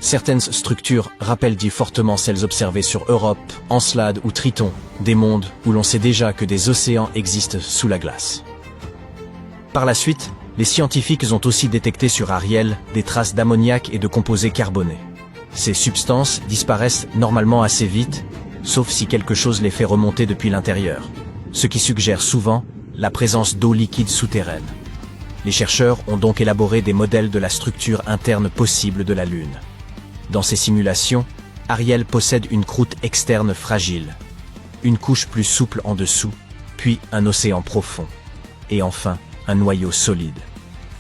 Certaines structures rappellent fortement celles observées sur Europe, Encelade ou Triton, des mondes où l'on sait déjà que des océans existent sous la glace. Par la suite, les scientifiques ont aussi détecté sur Ariel des traces d'ammoniac et de composés carbonés. Ces substances disparaissent normalement assez vite, sauf si quelque chose les fait remonter depuis l'intérieur, ce qui suggère souvent la présence d'eau liquide souterraine. Les chercheurs ont donc élaboré des modèles de la structure interne possible de la Lune. Dans ces simulations, Ariel possède une croûte externe fragile, une couche plus souple en dessous, puis un océan profond, et enfin un noyau solide.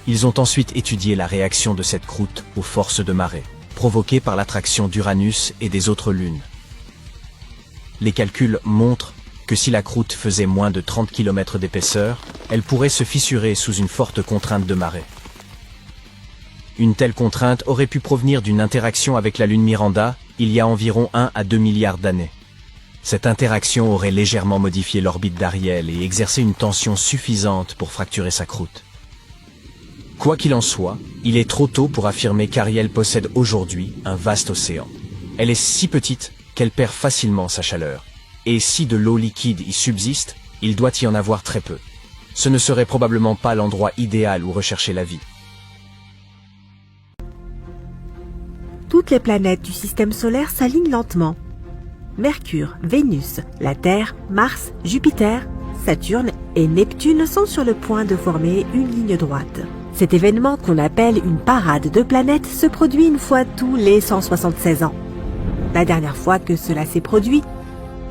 Ils ont ensuite étudié la réaction de cette croûte aux forces de marée, provoquées par l'attraction d'Uranus et des autres lunes. Les calculs montrent que si la croûte faisait moins de 30 km d'épaisseur, elle pourrait se fissurer sous une forte contrainte de marée. Une telle contrainte aurait pu provenir d'une interaction avec la lune Miranda, il y a environ 1 à 2 milliards d'années. Cette interaction aurait légèrement modifié l'orbite d'Ariel et exercé une tension suffisante pour fracturer sa croûte. Quoi qu'il en soit, il est trop tôt pour affirmer qu'Ariel possède aujourd'hui un vaste océan. Elle est si petite qu'elle perd facilement sa chaleur. Et si de l'eau liquide y subsiste, il doit y en avoir très peu. Ce ne serait probablement pas l'endroit idéal où rechercher la vie. Toutes les planètes du système solaire s'alignent lentement. Mercure, Vénus, la Terre, Mars, Jupiter, Saturne et Neptune sont sur le point de former une ligne droite. Cet événement qu'on appelle une parade de planètes se produit une fois tous les 176 ans. La dernière fois que cela s'est produit,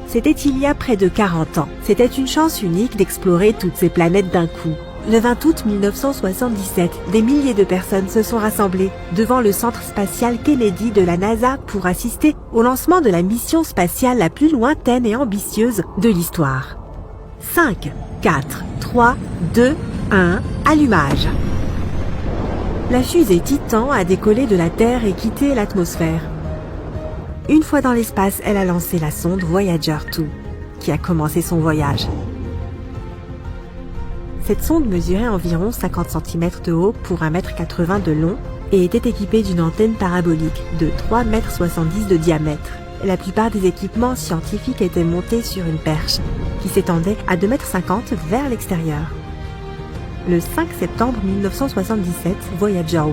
c'était il y a près de 40 ans. C'était une chance unique d'explorer toutes ces planètes d'un coup. Le 20 août 1977, des milliers de personnes se sont rassemblées devant le centre spatial Kennedy de la NASA pour assister au lancement de la mission spatiale la plus lointaine et ambitieuse de l'histoire. 5, 4, 3, 2, 1, allumage. La fusée Titan a décollé de la Terre et quitté l'atmosphère. Une fois dans l'espace, elle a lancé la sonde Voyager 2, qui a commencé son voyage. Cette sonde mesurait environ 50 cm de haut pour 1,80 m de long et était équipée d'une antenne parabolique de 3,70 m de diamètre. La plupart des équipements scientifiques étaient montés sur une perche qui s'étendait à 2,50 m vers l'extérieur. Le 5 septembre 1977, Voyager 1,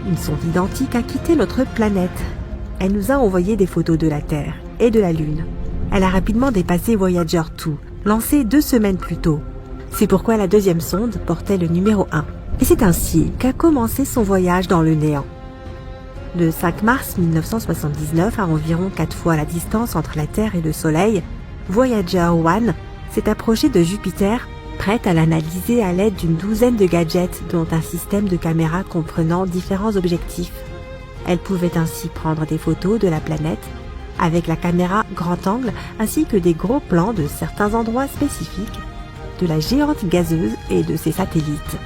une sonde identique, a quitté notre planète. Elle nous a envoyé des photos de la Terre et de la Lune. Elle a rapidement dépassé Voyager 2, lancée 2 semaines plus tôt. C'est pourquoi la deuxième sonde portait le numéro 1. Et c'est ainsi qu'a commencé son voyage dans le néant. Le 5 mars 1979, à environ 4 fois la distance entre la Terre et le Soleil, Voyager 1 s'est approchée de Jupiter, prête à l'analyser à l'aide d'une douzaine de gadgets, dont un système de caméras comprenant différents objectifs. Elle pouvait ainsi prendre des photos de la planète avec la caméra grand angle ainsi que des gros plans de certains endroits spécifiques de la géante gazeuse et de ses satellites.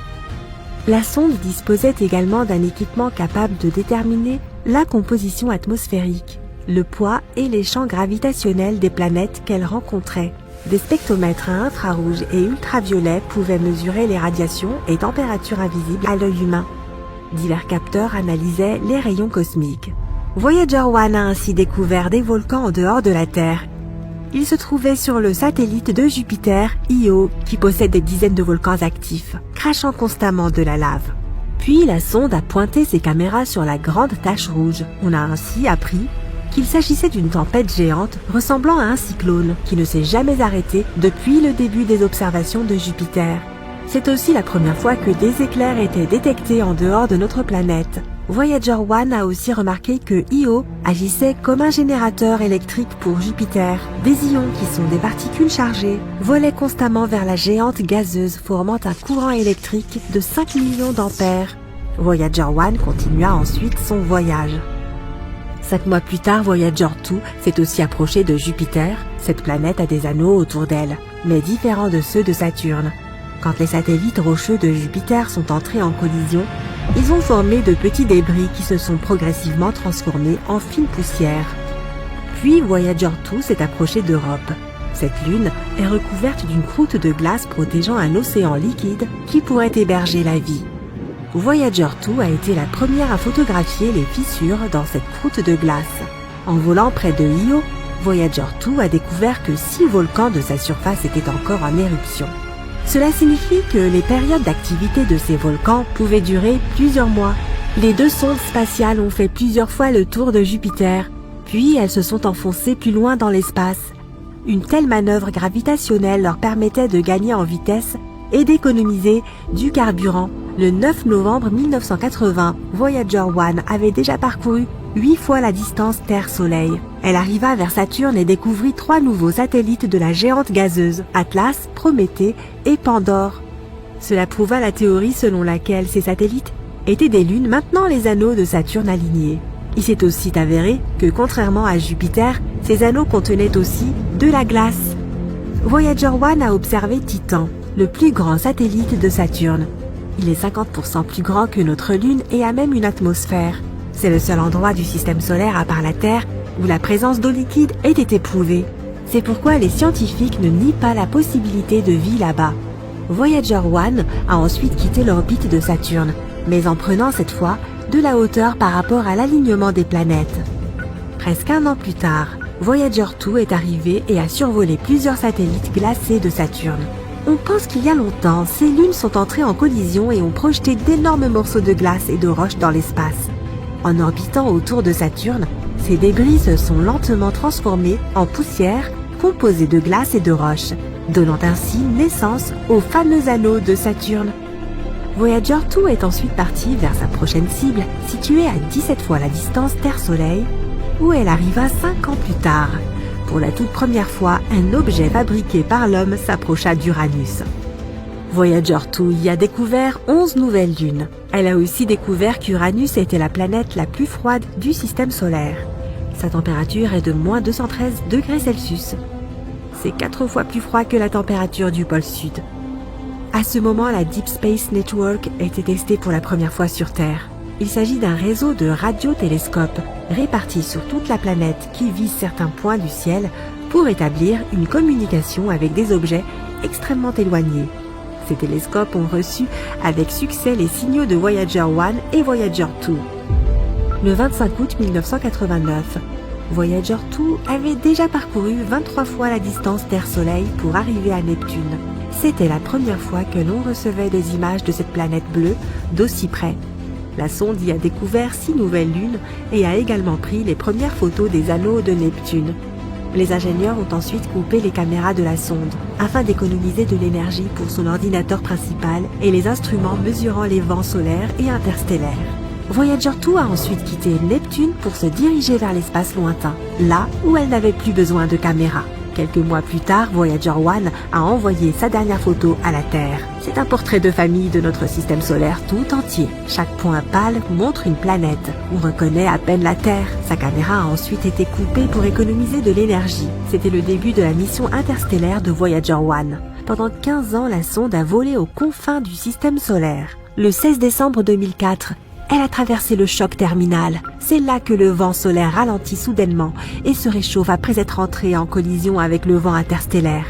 La sonde disposait également d'un équipement capable de déterminer la composition atmosphérique, le poids et les champs gravitationnels des planètes qu'elle rencontrait. Des spectromètres à infrarouge et ultraviolet pouvaient mesurer les radiations et températures invisibles à l'œil humain. Divers capteurs analysaient les rayons cosmiques. Voyager 1 a ainsi découvert des volcans en dehors de la Terre. Il se trouvait sur le satellite de Jupiter, Io, qui possède des dizaines de volcans actifs, crachant constamment de la lave. Puis la sonde a pointé ses caméras sur la grande tache rouge. On a ainsi appris qu'il s'agissait d'une tempête géante ressemblant à un cyclone qui ne s'est jamais arrêté depuis le début des observations de Jupiter. C'est aussi la première fois que des éclairs étaient détectés en dehors de notre planète. Voyager 1 a aussi remarqué que Io agissait comme un générateur électrique pour Jupiter. Des ions, qui sont des particules chargées, volaient constamment vers la géante gazeuse, formant un courant électrique de 5 millions d'ampères. Voyager 1 continua ensuite son voyage. 5 mois plus tard, Voyager 2 s'est aussi approché de Jupiter. Cette planète a des anneaux autour d'elle, mais différents de ceux de Saturne. Quand les satellites rocheux de Jupiter sont entrés en collision, ils ont formé de petits débris qui se sont progressivement transformés en fine poussière. Puis Voyager 2 s'est approché d'Europe. Cette lune est recouverte d'une croûte de glace protégeant un océan liquide qui pourrait héberger la vie. Voyager 2 a été la première à photographier les fissures dans cette croûte de glace. En volant près de Io, Voyager 2 a découvert que 6 volcans de sa surface étaient encore en éruption. Cela signifie que les périodes d'activité de ces volcans pouvaient durer plusieurs mois. Les 2 sondes spatiales ont fait plusieurs fois le tour de Jupiter, puis elles se sont enfoncées plus loin dans l'espace. Une telle manœuvre gravitationnelle leur permettait de gagner en vitesse et d'économiser du carburant. Le 9 novembre 1980, Voyager 1 avait déjà parcouru 8 fois la distance Terre-Soleil. Elle arriva vers Saturne et découvrit 3 nouveaux satellites de la géante gazeuse, Atlas, Prométhée et Pandore. Cela prouva la théorie selon laquelle ces satellites étaient des lunes maintenant les anneaux de Saturne alignés. Il s'est aussi avéré que, contrairement à Jupiter, ces anneaux contenaient aussi de la glace. Voyager 1 a observé Titan, le plus grand satellite de Saturne. Il est 50% plus grand que notre Lune et a même une atmosphère. C'est le seul endroit du système solaire à part la Terre où la présence d'eau liquide ait été prouvée. C'est pourquoi les scientifiques ne nient pas la possibilité de vie là-bas. Voyager 1 a ensuite quitté l'orbite de Saturne, mais en prenant cette fois de la hauteur par rapport à l'alignement des planètes. Presque un an plus tard, Voyager 2 est arrivé et a survolé plusieurs satellites glacés de Saturne. On pense qu'il y a longtemps, ces lunes sont entrées en collision et ont projeté d'énormes morceaux de glace et de roches dans l'espace. En orbitant autour de Saturne, ces débris se sont lentement transformés en poussière composée de glace et de roches, donnant ainsi naissance aux fameux anneaux de Saturne. Voyager 2 est ensuite parti vers sa prochaine cible, située à 17 fois la distance Terre-Soleil, où elle arriva 5 ans plus tard. Pour la toute première fois, un objet fabriqué par l'homme s'approcha d'Uranus. Voyager 2 y a découvert 11 nouvelles lunes. Elle a aussi découvert qu'Uranus était la planète la plus froide du système solaire. Sa température est de moins 213 degrés Celsius. C'est 4 fois plus froid que la température du pôle Sud. À ce moment, la Deep Space Network était testée pour la première fois sur Terre. Il s'agit d'un réseau de radiotélescopes répartis sur toute la planète qui vise certains points du ciel pour établir une communication avec des objets extrêmement éloignés. Ces télescopes ont reçu avec succès les signaux de Voyager 1 et Voyager 2. Le 25 août 1989, Voyager 2 avait déjà parcouru 23 fois la distance Terre-Soleil pour arriver à Neptune. C'était la première fois que l'on recevait des images de cette planète bleue d'aussi près. La sonde y a découvert 6 nouvelles lunes et a également pris les premières photos des anneaux de Neptune. Les ingénieurs ont ensuite coupé les caméras de la sonde afin d'économiser de l'énergie pour son ordinateur principal et les instruments mesurant les vents solaires et interstellaires. Voyager 2 a ensuite quitté Neptune pour se diriger vers l'espace lointain, là où elle n'avait plus besoin de caméras. Quelques mois plus tard, Voyager 1 a envoyé sa dernière photo à la Terre. C'est un portrait de famille de notre système solaire tout entier. Chaque point pâle montre une planète. On reconnaît à peine la Terre. Sa caméra a ensuite été coupée pour économiser de l'énergie. C'était le début de la mission interstellaire de Voyager 1. Pendant 15 ans, la sonde a volé aux confins du système solaire. Le 16 décembre 2004, elle a traversé le choc terminal. C'est là que le vent solaire ralentit soudainement et se réchauffe après être entré en collision avec le vent interstellaire.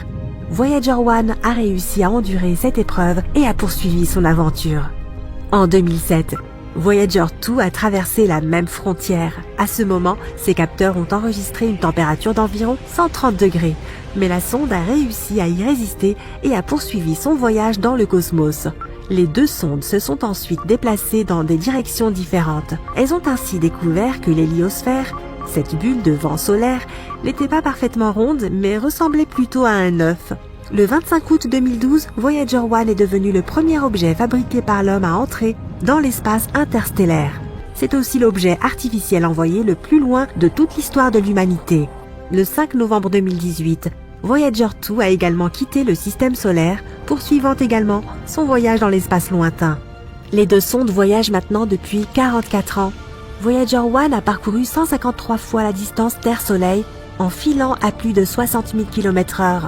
Voyager 1 a réussi à endurer cette épreuve et a poursuivi son aventure. En 2007, Voyager 2 a traversé la même frontière. À ce moment, ses capteurs ont enregistré une température d'environ 130 degrés, mais la sonde a réussi à y résister et a poursuivi son voyage dans le cosmos. Les deux sondes se sont ensuite déplacées dans des directions différentes. Elles ont ainsi découvert que l'héliosphère, cette bulle de vent solaire, n'était pas parfaitement ronde mais ressemblait plutôt à un œuf. Le 25 août 2012, Voyager 1 est devenu le premier objet fabriqué par l'homme à entrer dans l'espace interstellaire. C'est aussi l'objet artificiel envoyé le plus loin de toute l'histoire de l'humanité. Le 5 novembre 2018, Voyager 2 a également quitté le système solaire, poursuivant également son voyage dans l'espace lointain. Les deux sondes voyagent maintenant depuis 44 ans. Voyager 1 a parcouru 153 fois la distance Terre-Soleil en filant à plus de 60 000 km/h.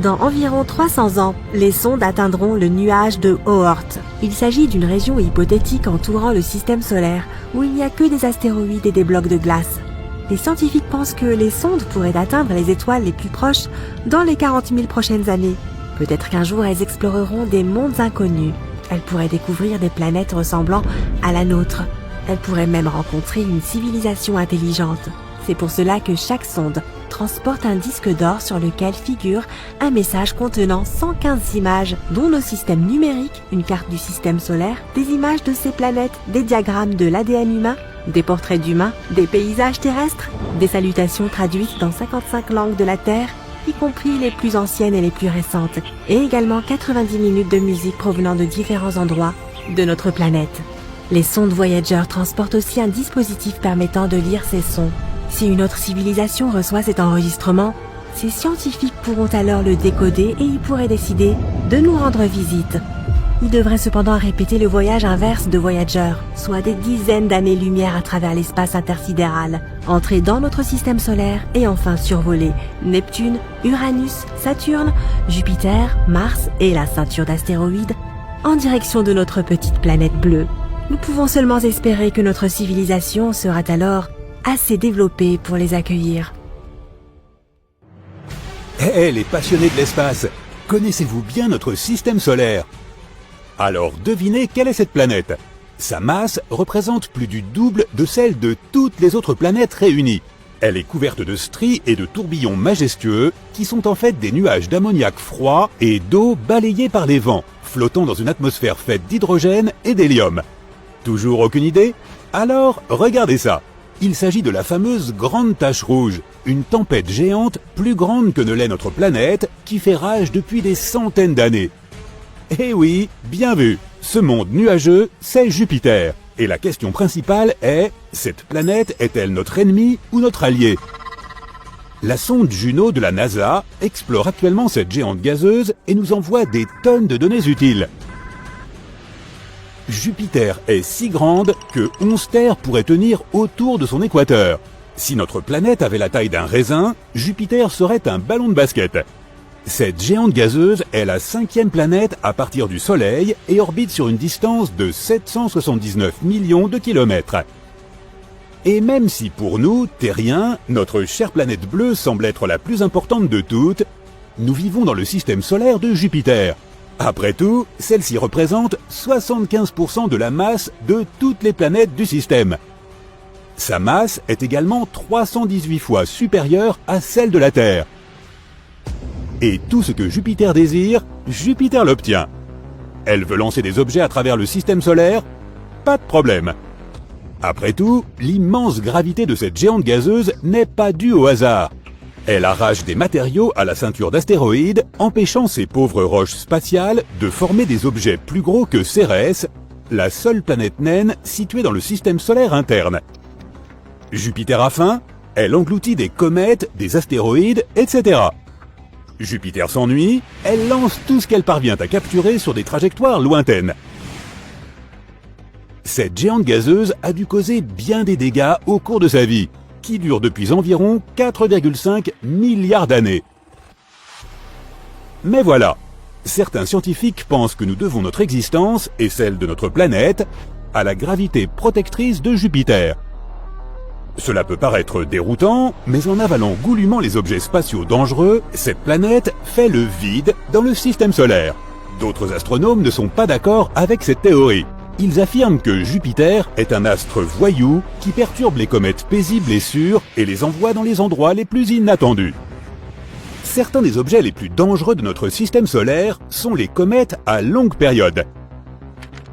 Dans environ 300 ans, les sondes atteindront le nuage de Oort. Il s'agit d'une région hypothétique entourant le système solaire où il n'y a que des astéroïdes et des blocs de glace. Les scientifiques pensent que les sondes pourraient atteindre les étoiles les plus proches dans les 40 000 prochaines années. Peut-être qu'un jour elles exploreront des mondes inconnus. Elles pourraient découvrir des planètes ressemblant à la nôtre. Elles pourraient même rencontrer une civilisation intelligente. C'est pour cela que chaque sonde transporte un disque d'or sur lequel figure un message contenant 115 images, dont nos systèmes numériques, une carte du système solaire, des images de ces planètes, des diagrammes de l'ADN humain, des portraits d'humains, des paysages terrestres, des salutations traduites dans 55 langues de la Terre, y compris les plus anciennes et les plus récentes, et également 90 minutes de musique provenant de différents endroits de notre planète. Les sondes Voyager transportent aussi un dispositif permettant de lire ces sons. Si une autre civilisation reçoit cet enregistrement, ces scientifiques pourront alors le décoder et ils pourraient décider de nous rendre visite. Ils devraient cependant répéter le voyage inverse de Voyager, soit des dizaines d'années-lumière à travers l'espace intersidéral, entrer dans notre système solaire et enfin survoler Neptune, Uranus, Saturne, Jupiter, Mars et la ceinture d'astéroïdes, en direction de notre petite planète bleue. Nous pouvons seulement espérer que notre civilisation sera alors assez développée pour les accueillir. Hé, les passionnés de l'espace, connaissez-vous bien notre système solaire? Alors devinez quelle est cette planète. Sa masse représente plus du double de celle de toutes les autres planètes réunies. Elle est couverte de stries et de tourbillons majestueux qui sont en fait des nuages d'ammoniac froid et d'eau balayés par les vents, flottant dans une atmosphère faite d'hydrogène et d'hélium. Toujours aucune idée? Alors regardez ça. Il s'agit de la fameuse Grande Tache Rouge, une tempête géante plus grande que ne l'est notre planète qui fait rage depuis des centaines d'années. Eh oui, bien vu, ce monde nuageux, c'est Jupiter. Et la question principale est, cette planète est-elle notre ennemi ou notre allié? La sonde Juno de la NASA explore actuellement cette géante gazeuse et nous envoie des tonnes de données utiles. Jupiter est si grande que 11 terres pourraient tenir autour de son équateur. Si notre planète avait la taille d'un raisin, Jupiter serait un ballon de basket. Cette géante gazeuse est la 5e planète à partir du Soleil et orbite sur une distance de 779 millions de kilomètres. Et même si pour nous, terriens, notre chère planète bleue semble être la plus importante de toutes, nous vivons dans le système solaire de Jupiter. Après tout, celle-ci représente 75% de la masse de toutes les planètes du système. Sa masse est également 318 fois supérieure à celle de la Terre. Et tout ce que Jupiter désire, Jupiter l'obtient. Elle veut lancer des objets à travers le système solaire? Pas de problème. Après tout, l'immense gravité de cette géante gazeuse n'est pas due au hasard. Elle arrache des matériaux à la ceinture d'astéroïdes, empêchant ces pauvres roches spatiales de former des objets plus gros que Cérès, la seule planète naine située dans le système solaire interne. Jupiter a faim, elle engloutit des comètes, des astéroïdes, etc. Jupiter s'ennuie, elle lance tout ce qu'elle parvient à capturer sur des trajectoires lointaines. Cette géante gazeuse a dû causer bien des dégâts au cours de sa vie, qui dure depuis environ 4,5 milliards d'années. Mais voilà, certains scientifiques pensent que nous devons notre existence, et celle de notre planète, à la gravité protectrice de Jupiter. Cela peut paraître déroutant, mais en avalant goulûment les objets spatiaux dangereux, cette planète fait le vide dans le système solaire. D'autres astronomes ne sont pas d'accord avec cette théorie. Ils affirment que Jupiter est un astre voyou qui perturbe les comètes paisibles et sûres et les envoie dans les endroits les plus inattendus. Certains des objets les plus dangereux de notre système solaire sont les comètes à longue période.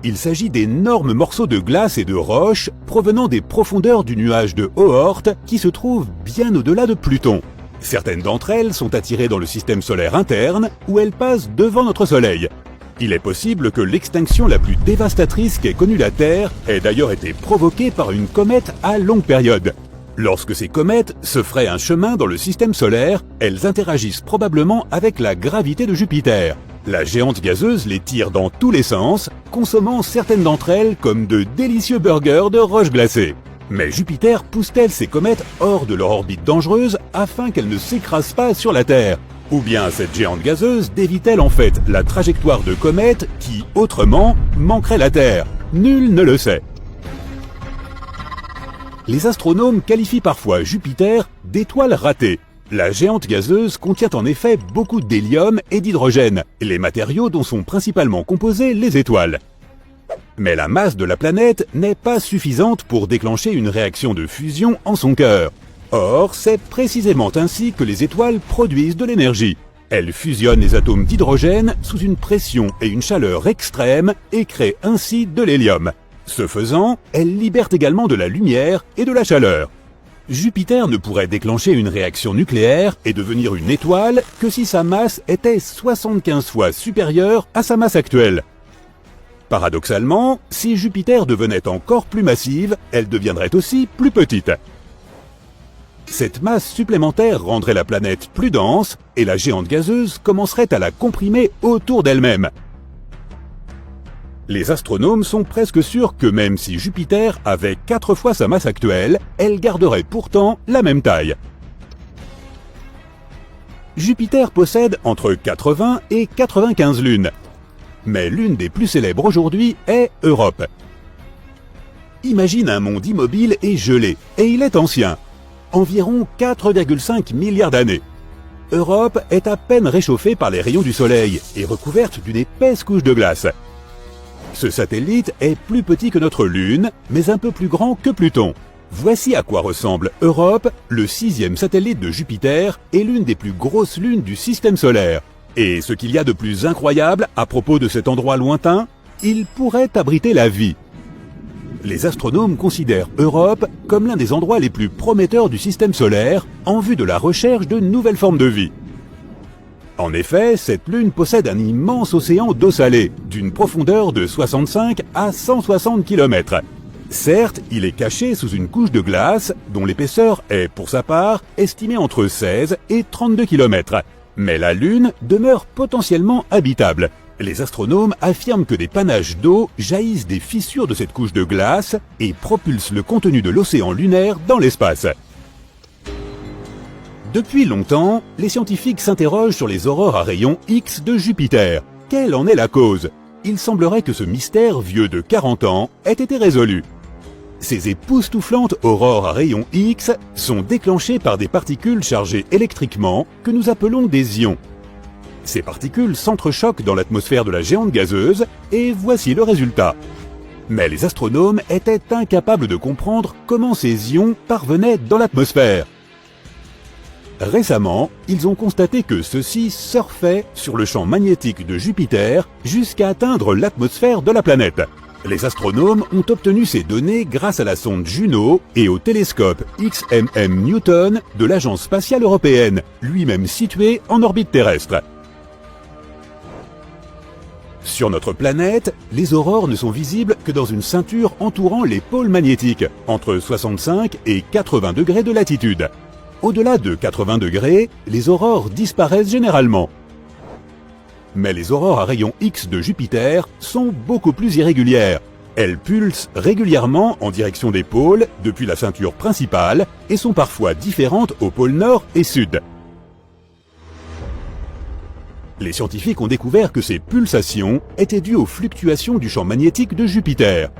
Il s'agit d'énormes morceaux de glace et de roches provenant des profondeurs du nuage de Oort qui se trouve bien au-delà de Pluton. Certaines d'entre elles sont attirées dans le système solaire interne où elles passent devant notre Soleil. Il est possible que l'extinction la plus dévastatrice qu'ait connue la Terre ait d'ailleurs été provoquée par une comète à longue période. Lorsque ces comètes se feraient un chemin dans le système solaire, elles interagissent probablement avec la gravité de Jupiter. La géante gazeuse les tire dans tous les sens, consommant certaines d'entre elles comme de délicieux burgers de roches glacées. Mais Jupiter pousse-t-elle ces comètes hors de leur orbite dangereuse afin qu'elles ne s'écrasent pas sur la Terre? Ou bien cette géante gazeuse dévie-t-elle en fait la trajectoire de comètes qui, autrement, manquerait la Terre? Nul ne le sait. Les astronomes qualifient parfois Jupiter d'étoile ratée. La géante gazeuse contient en effet beaucoup d'hélium et d'hydrogène, les matériaux dont sont principalement composées les étoiles. Mais la masse de la planète n'est pas suffisante pour déclencher une réaction de fusion en son cœur. Or, c'est précisément ainsi que les étoiles produisent de l'énergie. Elles fusionnent les atomes d'hydrogène sous une pression et une chaleur extrêmes et créent ainsi de l'hélium. Ce faisant, elles libèrent également de la lumière et de la chaleur. Jupiter ne pourrait déclencher une réaction nucléaire et devenir une étoile que si sa masse était 75 fois supérieure à sa masse actuelle. Paradoxalement, si Jupiter devenait encore plus massive, elle deviendrait aussi plus petite. Cette masse supplémentaire rendrait la planète plus dense et la géante gazeuse commencerait à la comprimer autour d'elle-même. Les astronomes sont presque sûrs que même si Jupiter avait 4 fois sa masse actuelle, elle garderait pourtant la même taille. Jupiter possède entre 80 et 95 lunes. mais l'une des plus célèbres aujourd'hui est Europe. Imagine un monde immobile et gelé, et il est ancien, environ 4,5 milliards d'années. Europe est à peine réchauffée par les rayons du soleil et recouverte d'une épaisse couche de glace. Ce satellite est plus petit que notre Lune, mais un peu plus grand que Pluton. Voici à quoi ressemble Europe, le 6e satellite de Jupiter et l'une des plus grosses lunes du système solaire. Et ce qu'il y a de plus incroyable à propos de cet endroit lointain, il pourrait abriter la vie. Les astronomes considèrent Europe comme l'un des endroits les plus prometteurs du système solaire en vue de la recherche de nouvelles formes de vie. En effet, cette lune possède un immense océan d'eau salée, d'une profondeur de 65 à 160 km. Certes, il est caché sous une couche de glace dont l'épaisseur est, pour sa part, estimée entre 16 et 32 km. Mais la Lune demeure potentiellement habitable. Les astronomes affirment que des panaches d'eau jaillissent des fissures de cette couche de glace et propulsent le contenu de l'océan lunaire dans l'espace. Depuis longtemps, les scientifiques s'interrogent sur les aurores à rayons X de Jupiter. Quelle en est la cause? Il semblerait que ce mystère vieux de 40 ans ait été résolu. Ces époustouflantes aurores à rayons X sont déclenchées par des particules chargées électriquement que nous appelons des ions. Ces particules s'entrechoquent dans l'atmosphère de la géante gazeuse et voici le résultat. Mais les astronomes étaient incapables de comprendre comment ces ions parvenaient dans l'atmosphère. Récemment, ils ont constaté que ceux-ci surfaient sur le champ magnétique de Jupiter jusqu'à atteindre l'atmosphère de la planète. Les astronomes ont obtenu ces données grâce à la sonde Juno et au télescope XMM Newton de l'Agence spatiale européenne, lui-même situé en orbite terrestre. Sur notre planète, les aurores ne sont visibles que dans une ceinture entourant les pôles magnétiques, entre 65 et 80 degrés de latitude. Au-delà de 80 degrés, les aurores disparaissent généralement. Mais les aurores à rayons X de Jupiter sont beaucoup plus irrégulières. Elles pulsent régulièrement en direction des pôles depuis la ceinture principale et sont parfois différentes aux pôles nord et sud. Les scientifiques ont découvert que ces pulsations étaient dues aux fluctuations du champ magnétique de Jupiter.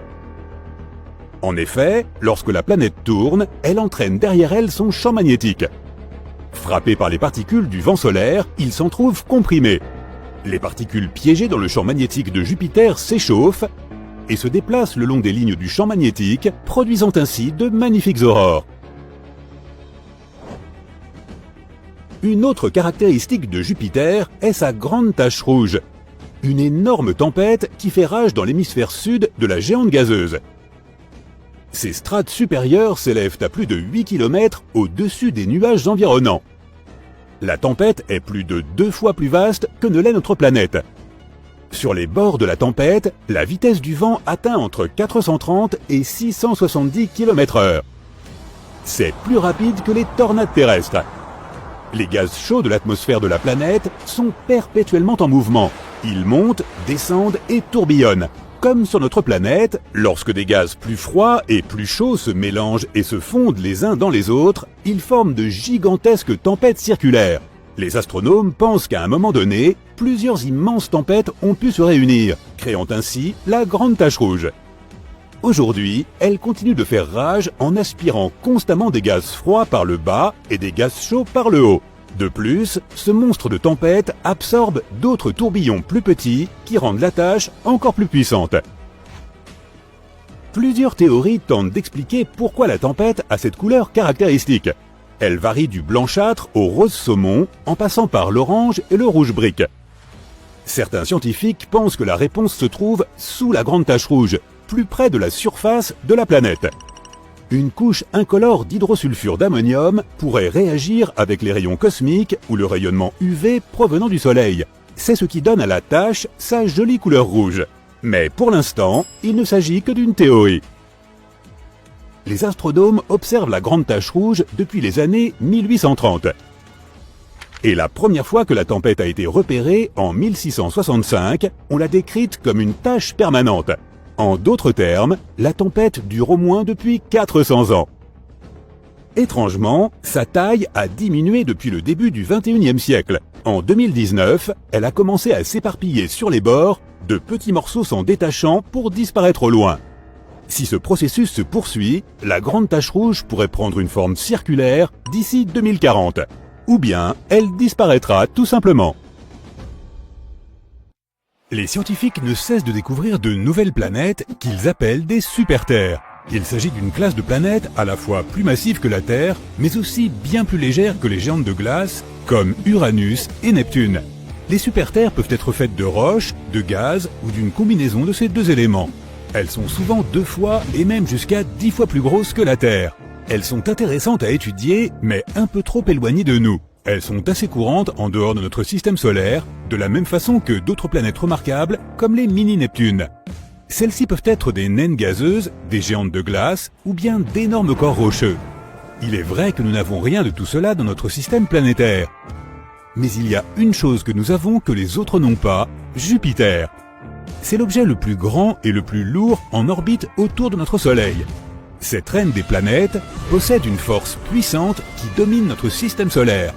En effet, lorsque la planète tourne, elle entraîne derrière elle son champ magnétique. Frappés par les particules du vent solaire, ils s'en trouvent comprimés. Les particules piégées dans le champ magnétique de Jupiter s'échauffent et se déplacent le long des lignes du champ magnétique, produisant ainsi de magnifiques aurores. Une autre caractéristique de Jupiter est sa grande tache rouge, une énorme tempête qui fait rage dans l'hémisphère sud de la géante gazeuse. Ses strates supérieures s'élèvent à plus de 8 km au-dessus des nuages environnants. La tempête est plus de 2 fois plus vaste que ne l'est notre planète. Sur les bords de la tempête, la vitesse du vent atteint entre 430 et 670 km/h. C'est plus rapide que les tornades terrestres. Les gaz chauds de l'atmosphère de la planète sont perpétuellement en mouvement. Ils montent, descendent et tourbillonnent. Comme sur notre planète, lorsque des gaz plus froids et plus chauds se mélangent et se fondent les uns dans les autres, ils forment de gigantesques tempêtes circulaires. Les astronomes pensent qu'à un moment donné, plusieurs immenses tempêtes ont pu se réunir, créant ainsi la grande tache rouge. Aujourd'hui, elle continue de faire rage en aspirant constamment des gaz froids par le bas et des gaz chauds par le haut. De plus, ce monstre de tempête absorbe d'autres tourbillons plus petits qui rendent la tache encore plus puissante. Plusieurs théories tentent d'expliquer pourquoi la tempête a cette couleur caractéristique. Elle varie du blanchâtre au rose saumon, en passant par l'orange et le rouge brique. Certains scientifiques pensent que la réponse se trouve sous la grande tache rouge, plus près de la surface de la planète. Une couche incolore d'hydrosulfure d'ammonium pourrait réagir avec les rayons cosmiques ou le rayonnement UV provenant du Soleil. C'est ce qui donne à la tache sa jolie couleur rouge. Mais pour l'instant, il ne s'agit que d'une théorie. Les astronomes observent la grande tache rouge depuis les années 1830. Et la première fois que la tempête a été repérée, en 1665, on l'a décrite comme une tache permanente. En d'autres termes, la tempête dure au moins depuis 400 ans. Étrangement, sa taille a diminué depuis le début du XXIe siècle. En 2019, elle a commencé à s'éparpiller sur les bords, de petits morceaux s'en détachant pour disparaître au loin. Si ce processus se poursuit, la grande tache rouge pourrait prendre une forme circulaire d'ici 2040. Ou bien, elle disparaîtra tout simplement. Les scientifiques ne cessent de découvrir de nouvelles planètes qu'ils appellent des super-terres. Il s'agit d'une classe de planètes à la fois plus massive que la Terre, mais aussi bien plus légère que les géantes de glace, comme Uranus et Neptune. Les super-terres peuvent être faites de roches, de gaz ou d'une combinaison de ces deux éléments. Elles sont souvent 2 fois et même jusqu'à 10 fois plus grosses que la Terre. Elles sont intéressantes à étudier, mais un peu trop éloignées de nous. Elles sont assez courantes en dehors de notre système solaire, de la même façon que d'autres planètes remarquables, comme les mini-Neptunes. Celles-ci peuvent être des naines gazeuses, des géantes de glace, ou bien d'énormes corps rocheux. Il est vrai que nous n'avons rien de tout cela dans notre système planétaire. Mais il y a une chose que nous avons que les autres n'ont pas, Jupiter. C'est l'objet le plus grand et le plus lourd en orbite autour de notre Soleil. Cette reine des planètes possède une force puissante qui domine notre système solaire.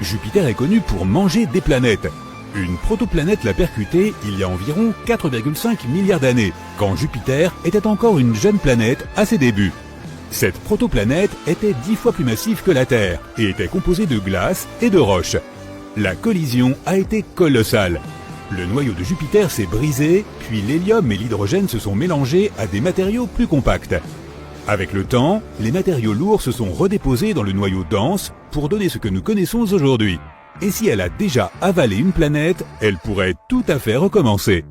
Jupiter est connu pour manger des planètes. Une protoplanète l'a percutée il y a environ 4,5 milliards d'années, quand Jupiter était encore une jeune planète à ses débuts. Cette protoplanète était 10 fois plus massive que la Terre et était composée de glace et de roches. La collision a été colossale. Le noyau de Jupiter s'est brisé, puis l'hélium et l'hydrogène se sont mélangés à des matériaux plus compacts. Avec le temps, les matériaux lourds se sont redéposés dans le noyau dense pour donner ce que nous connaissons aujourd'hui. Et si elle a déjà avalé une planète, elle pourrait tout à fait recommencer.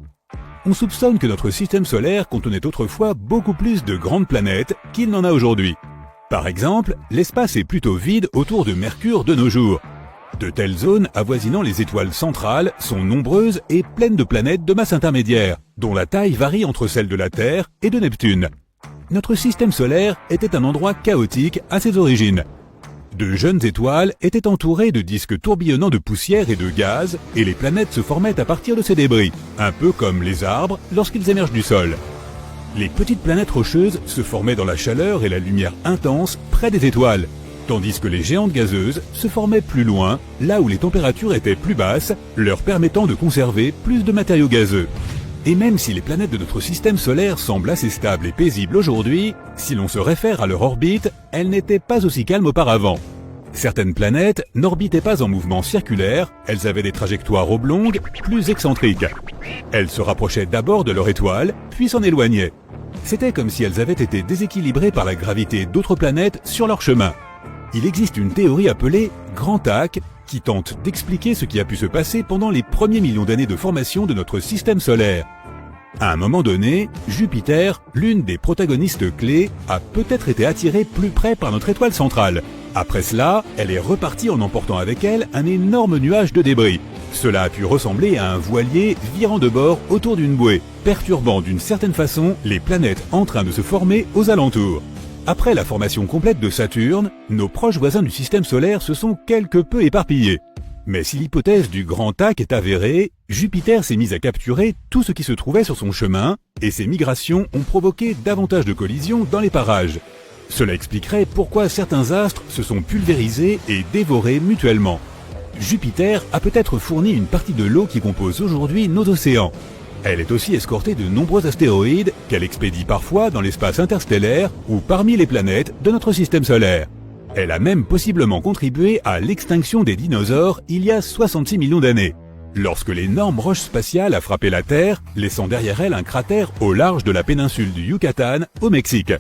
On soupçonne que notre système solaire contenait autrefois beaucoup plus de grandes planètes qu'il n'en a aujourd'hui. Par exemple, l'espace est plutôt vide autour de Mercure de nos jours. De telles zones avoisinant les étoiles centrales sont nombreuses et pleines de planètes de masse intermédiaire, dont la taille varie entre celle de la Terre et de Neptune. Notre système solaire était un endroit chaotique à ses origines. De jeunes étoiles étaient entourées de disques tourbillonnants de poussière et de gaz, et les planètes se formaient à partir de ces débris, un peu comme les arbres lorsqu'ils émergent du sol. Les petites planètes rocheuses se formaient dans la chaleur et la lumière intense près des étoiles, tandis que les géantes gazeuses se formaient plus loin, là où les températures étaient plus basses, leur permettant de conserver plus de matériaux gazeux. Et même si les planètes de notre système solaire semblent assez stables et paisibles aujourd'hui, si l'on se réfère à leur orbite, elles n'étaient pas aussi calmes auparavant. Certaines planètes n'orbitaient pas en mouvement circulaire, elles avaient des trajectoires oblongues, plus excentriques. Elles se rapprochaient d'abord de leur étoile, puis s'en éloignaient. C'était comme si elles avaient été déséquilibrées par la gravité d'autres planètes sur leur chemin. Il existe une théorie appelée Grand Arc, qui tente d'expliquer ce qui a pu se passer pendant les premiers millions d'années de formation de notre système solaire. À un moment donné, Jupiter, l'une des protagonistes clés, a peut-être été attirée plus près par notre étoile centrale. Après cela, elle est repartie en emportant avec elle un énorme nuage de débris. Cela a pu ressembler à un voilier virant de bord autour d'une bouée, perturbant d'une certaine façon les planètes en train de se former aux alentours. Après la formation complète de Saturne, nos proches voisins du système solaire se sont quelque peu éparpillés. Mais si l'hypothèse du Grand Arc est avérée, Jupiter s'est mis à capturer tout ce qui se trouvait sur son chemin, et ces migrations ont provoqué davantage de collisions dans les parages. Cela expliquerait pourquoi certains astres se sont pulvérisés et dévorés mutuellement. Jupiter a peut-être fourni une partie de l'eau qui compose aujourd'hui nos océans. Elle est aussi escortée de nombreux astéroïdes qu'elle expédie parfois dans l'espace interstellaire ou parmi les planètes de notre système solaire. Elle a même possiblement contribué à l'extinction des dinosaures il y a 66 millions d'années, lorsque l'énorme roche spatiale a frappé la Terre, laissant derrière elle un cratère au large de la péninsule du Yucatan, au Mexique.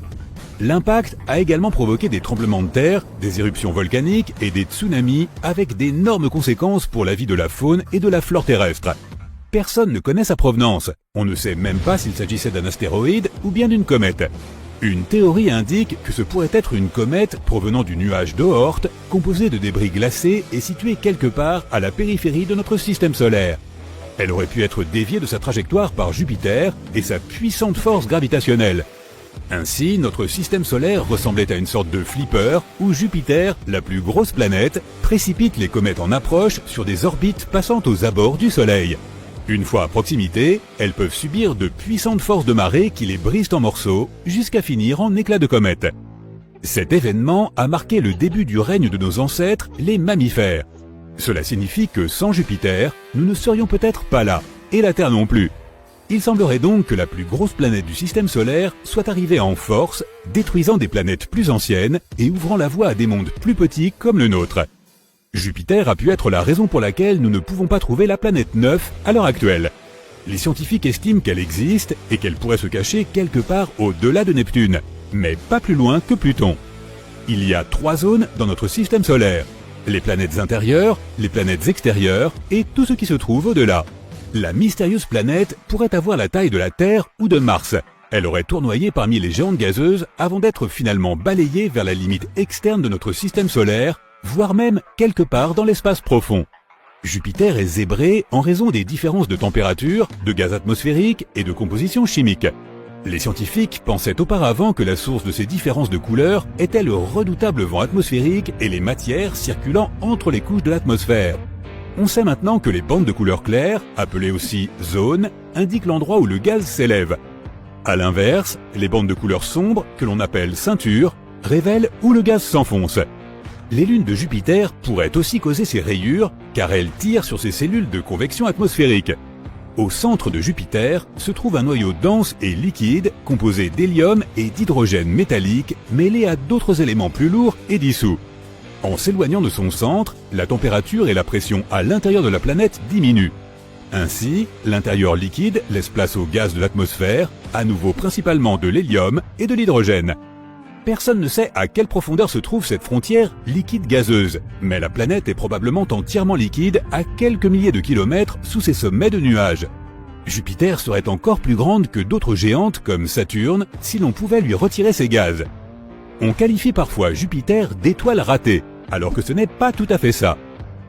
L'impact a également provoqué des tremblements de terre, des éruptions volcaniques et des tsunamis avec d'énormes conséquences pour la vie de la faune et de la flore terrestre. Personne ne connaît sa provenance. On ne sait même pas s'il s'agissait d'un astéroïde ou bien d'une comète. Une théorie indique que ce pourrait être une comète provenant du nuage d'Oort, composé de débris glacés et située quelque part à la périphérie de notre système solaire. Elle aurait pu être déviée de sa trajectoire par Jupiter et sa puissante force gravitationnelle. Ainsi, notre système solaire ressemblait à une sorte de flipper où Jupiter, la plus grosse planète, précipite les comètes en approche sur des orbites passant aux abords du Soleil. Une fois à proximité, elles peuvent subir de puissantes forces de marée qui les brisent en morceaux jusqu'à finir en éclats de comètes. Cet événement a marqué le début du règne de nos ancêtres, les mammifères. Cela signifie que sans Jupiter, nous ne serions peut-être pas là, et la Terre non plus. Il semblerait donc que la plus grosse planète du système solaire soit arrivée en force, détruisant des planètes plus anciennes et ouvrant la voie à des mondes plus petits comme le nôtre. Jupiter a pu être la raison pour laquelle nous ne pouvons pas trouver la planète 9 à l'heure actuelle. Les scientifiques estiment qu'elle existe et qu'elle pourrait se cacher quelque part au-delà de Neptune, mais pas plus loin que Pluton. Il y a 3 zones dans notre système solaire: les planètes intérieures, les planètes extérieures et tout ce qui se trouve au-delà. La mystérieuse planète pourrait avoir la taille de la Terre ou de Mars. Elle aurait tournoyé parmi les géantes gazeuses avant d'être finalement balayée vers la limite externe de notre système solaire, voire même quelque part dans l'espace profond. Jupiter est zébré en raison des différences de température, de gaz atmosphérique et de composition chimique. Les scientifiques pensaient auparavant que la source de ces différences de couleurs était le redoutable vent atmosphérique et les matières circulant entre les couches de l'atmosphère. On sait maintenant que les bandes de couleur claire, appelées aussi zones, indiquent l'endroit où le gaz s'élève. À l'inverse, les bandes de couleur sombre, que l'on appelle ceintures, révèlent où le gaz s'enfonce. Les lunes de Jupiter pourraient aussi causer ces rayures, car elles tirent sur ces cellules de convection atmosphérique. Au centre de Jupiter se trouve un noyau dense et liquide composé d'hélium et d'hydrogène métallique mêlés à d'autres éléments plus lourds et dissous. En s'éloignant de son centre, la température et la pression à l'intérieur de la planète diminuent. Ainsi, l'intérieur liquide laisse place au gaz de l'atmosphère, à nouveau principalement de l'hélium et de l'hydrogène. Personne ne sait à quelle profondeur se trouve cette frontière liquide-gazeuse, mais la planète est probablement entièrement liquide à quelques milliers de kilomètres sous ses sommets de nuages. Jupiter serait encore plus grande que d'autres géantes comme Saturne si l'on pouvait lui retirer ses gaz. On qualifie parfois Jupiter d'étoile ratée, alors que ce n'est pas tout à fait ça.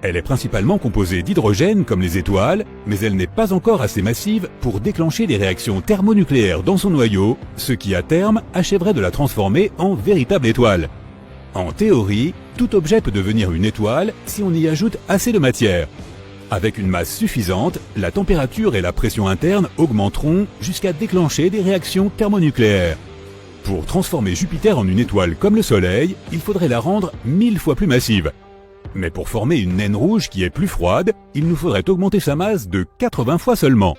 Elle est principalement composée d'hydrogène comme les étoiles, mais elle n'est pas encore assez massive pour déclencher des réactions thermonucléaires dans son noyau, ce qui à terme achèverait de la transformer en véritable étoile. En théorie, tout objet peut devenir une étoile si on y ajoute assez de matière. Avec une masse suffisante, la température et la pression interne augmenteront jusqu'à déclencher des réactions thermonucléaires. Pour transformer Jupiter en une étoile comme le Soleil, il faudrait la rendre 1000 fois plus massive. Mais pour former une naine rouge qui est plus froide, il nous faudrait augmenter sa masse de 80 fois seulement.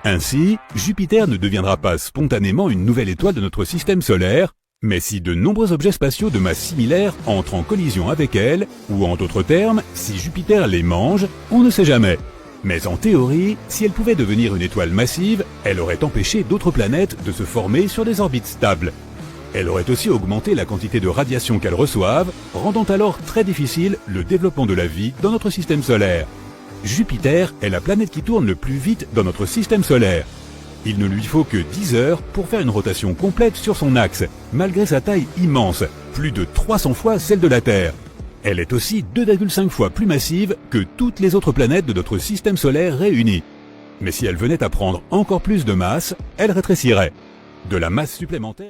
Ainsi, Jupiter ne deviendra pas spontanément une nouvelle étoile de notre système solaire, mais si de nombreux objets spatiaux de masse similaire entrent en collision avec elle, ou en d'autres termes, si Jupiter les mange, on ne sait jamais. Mais en théorie, si elle pouvait devenir une étoile massive, elle aurait empêché d'autres planètes de se former sur des orbites stables. Elle aurait aussi augmenté la quantité de radiation qu'elles reçoivent, rendant alors très difficile le développement de la vie dans notre système solaire. Jupiter est la planète qui tourne le plus vite dans notre système solaire. Il ne lui faut que 10 heures pour faire une rotation complète sur son axe, malgré sa taille immense, plus de 300 fois celle de la Terre. Elle est aussi 2,5 fois plus massive que toutes les autres planètes de notre système solaire réunies. Mais si elle venait à prendre encore plus de masse, elle rétrécirait. De la masse supplémentaire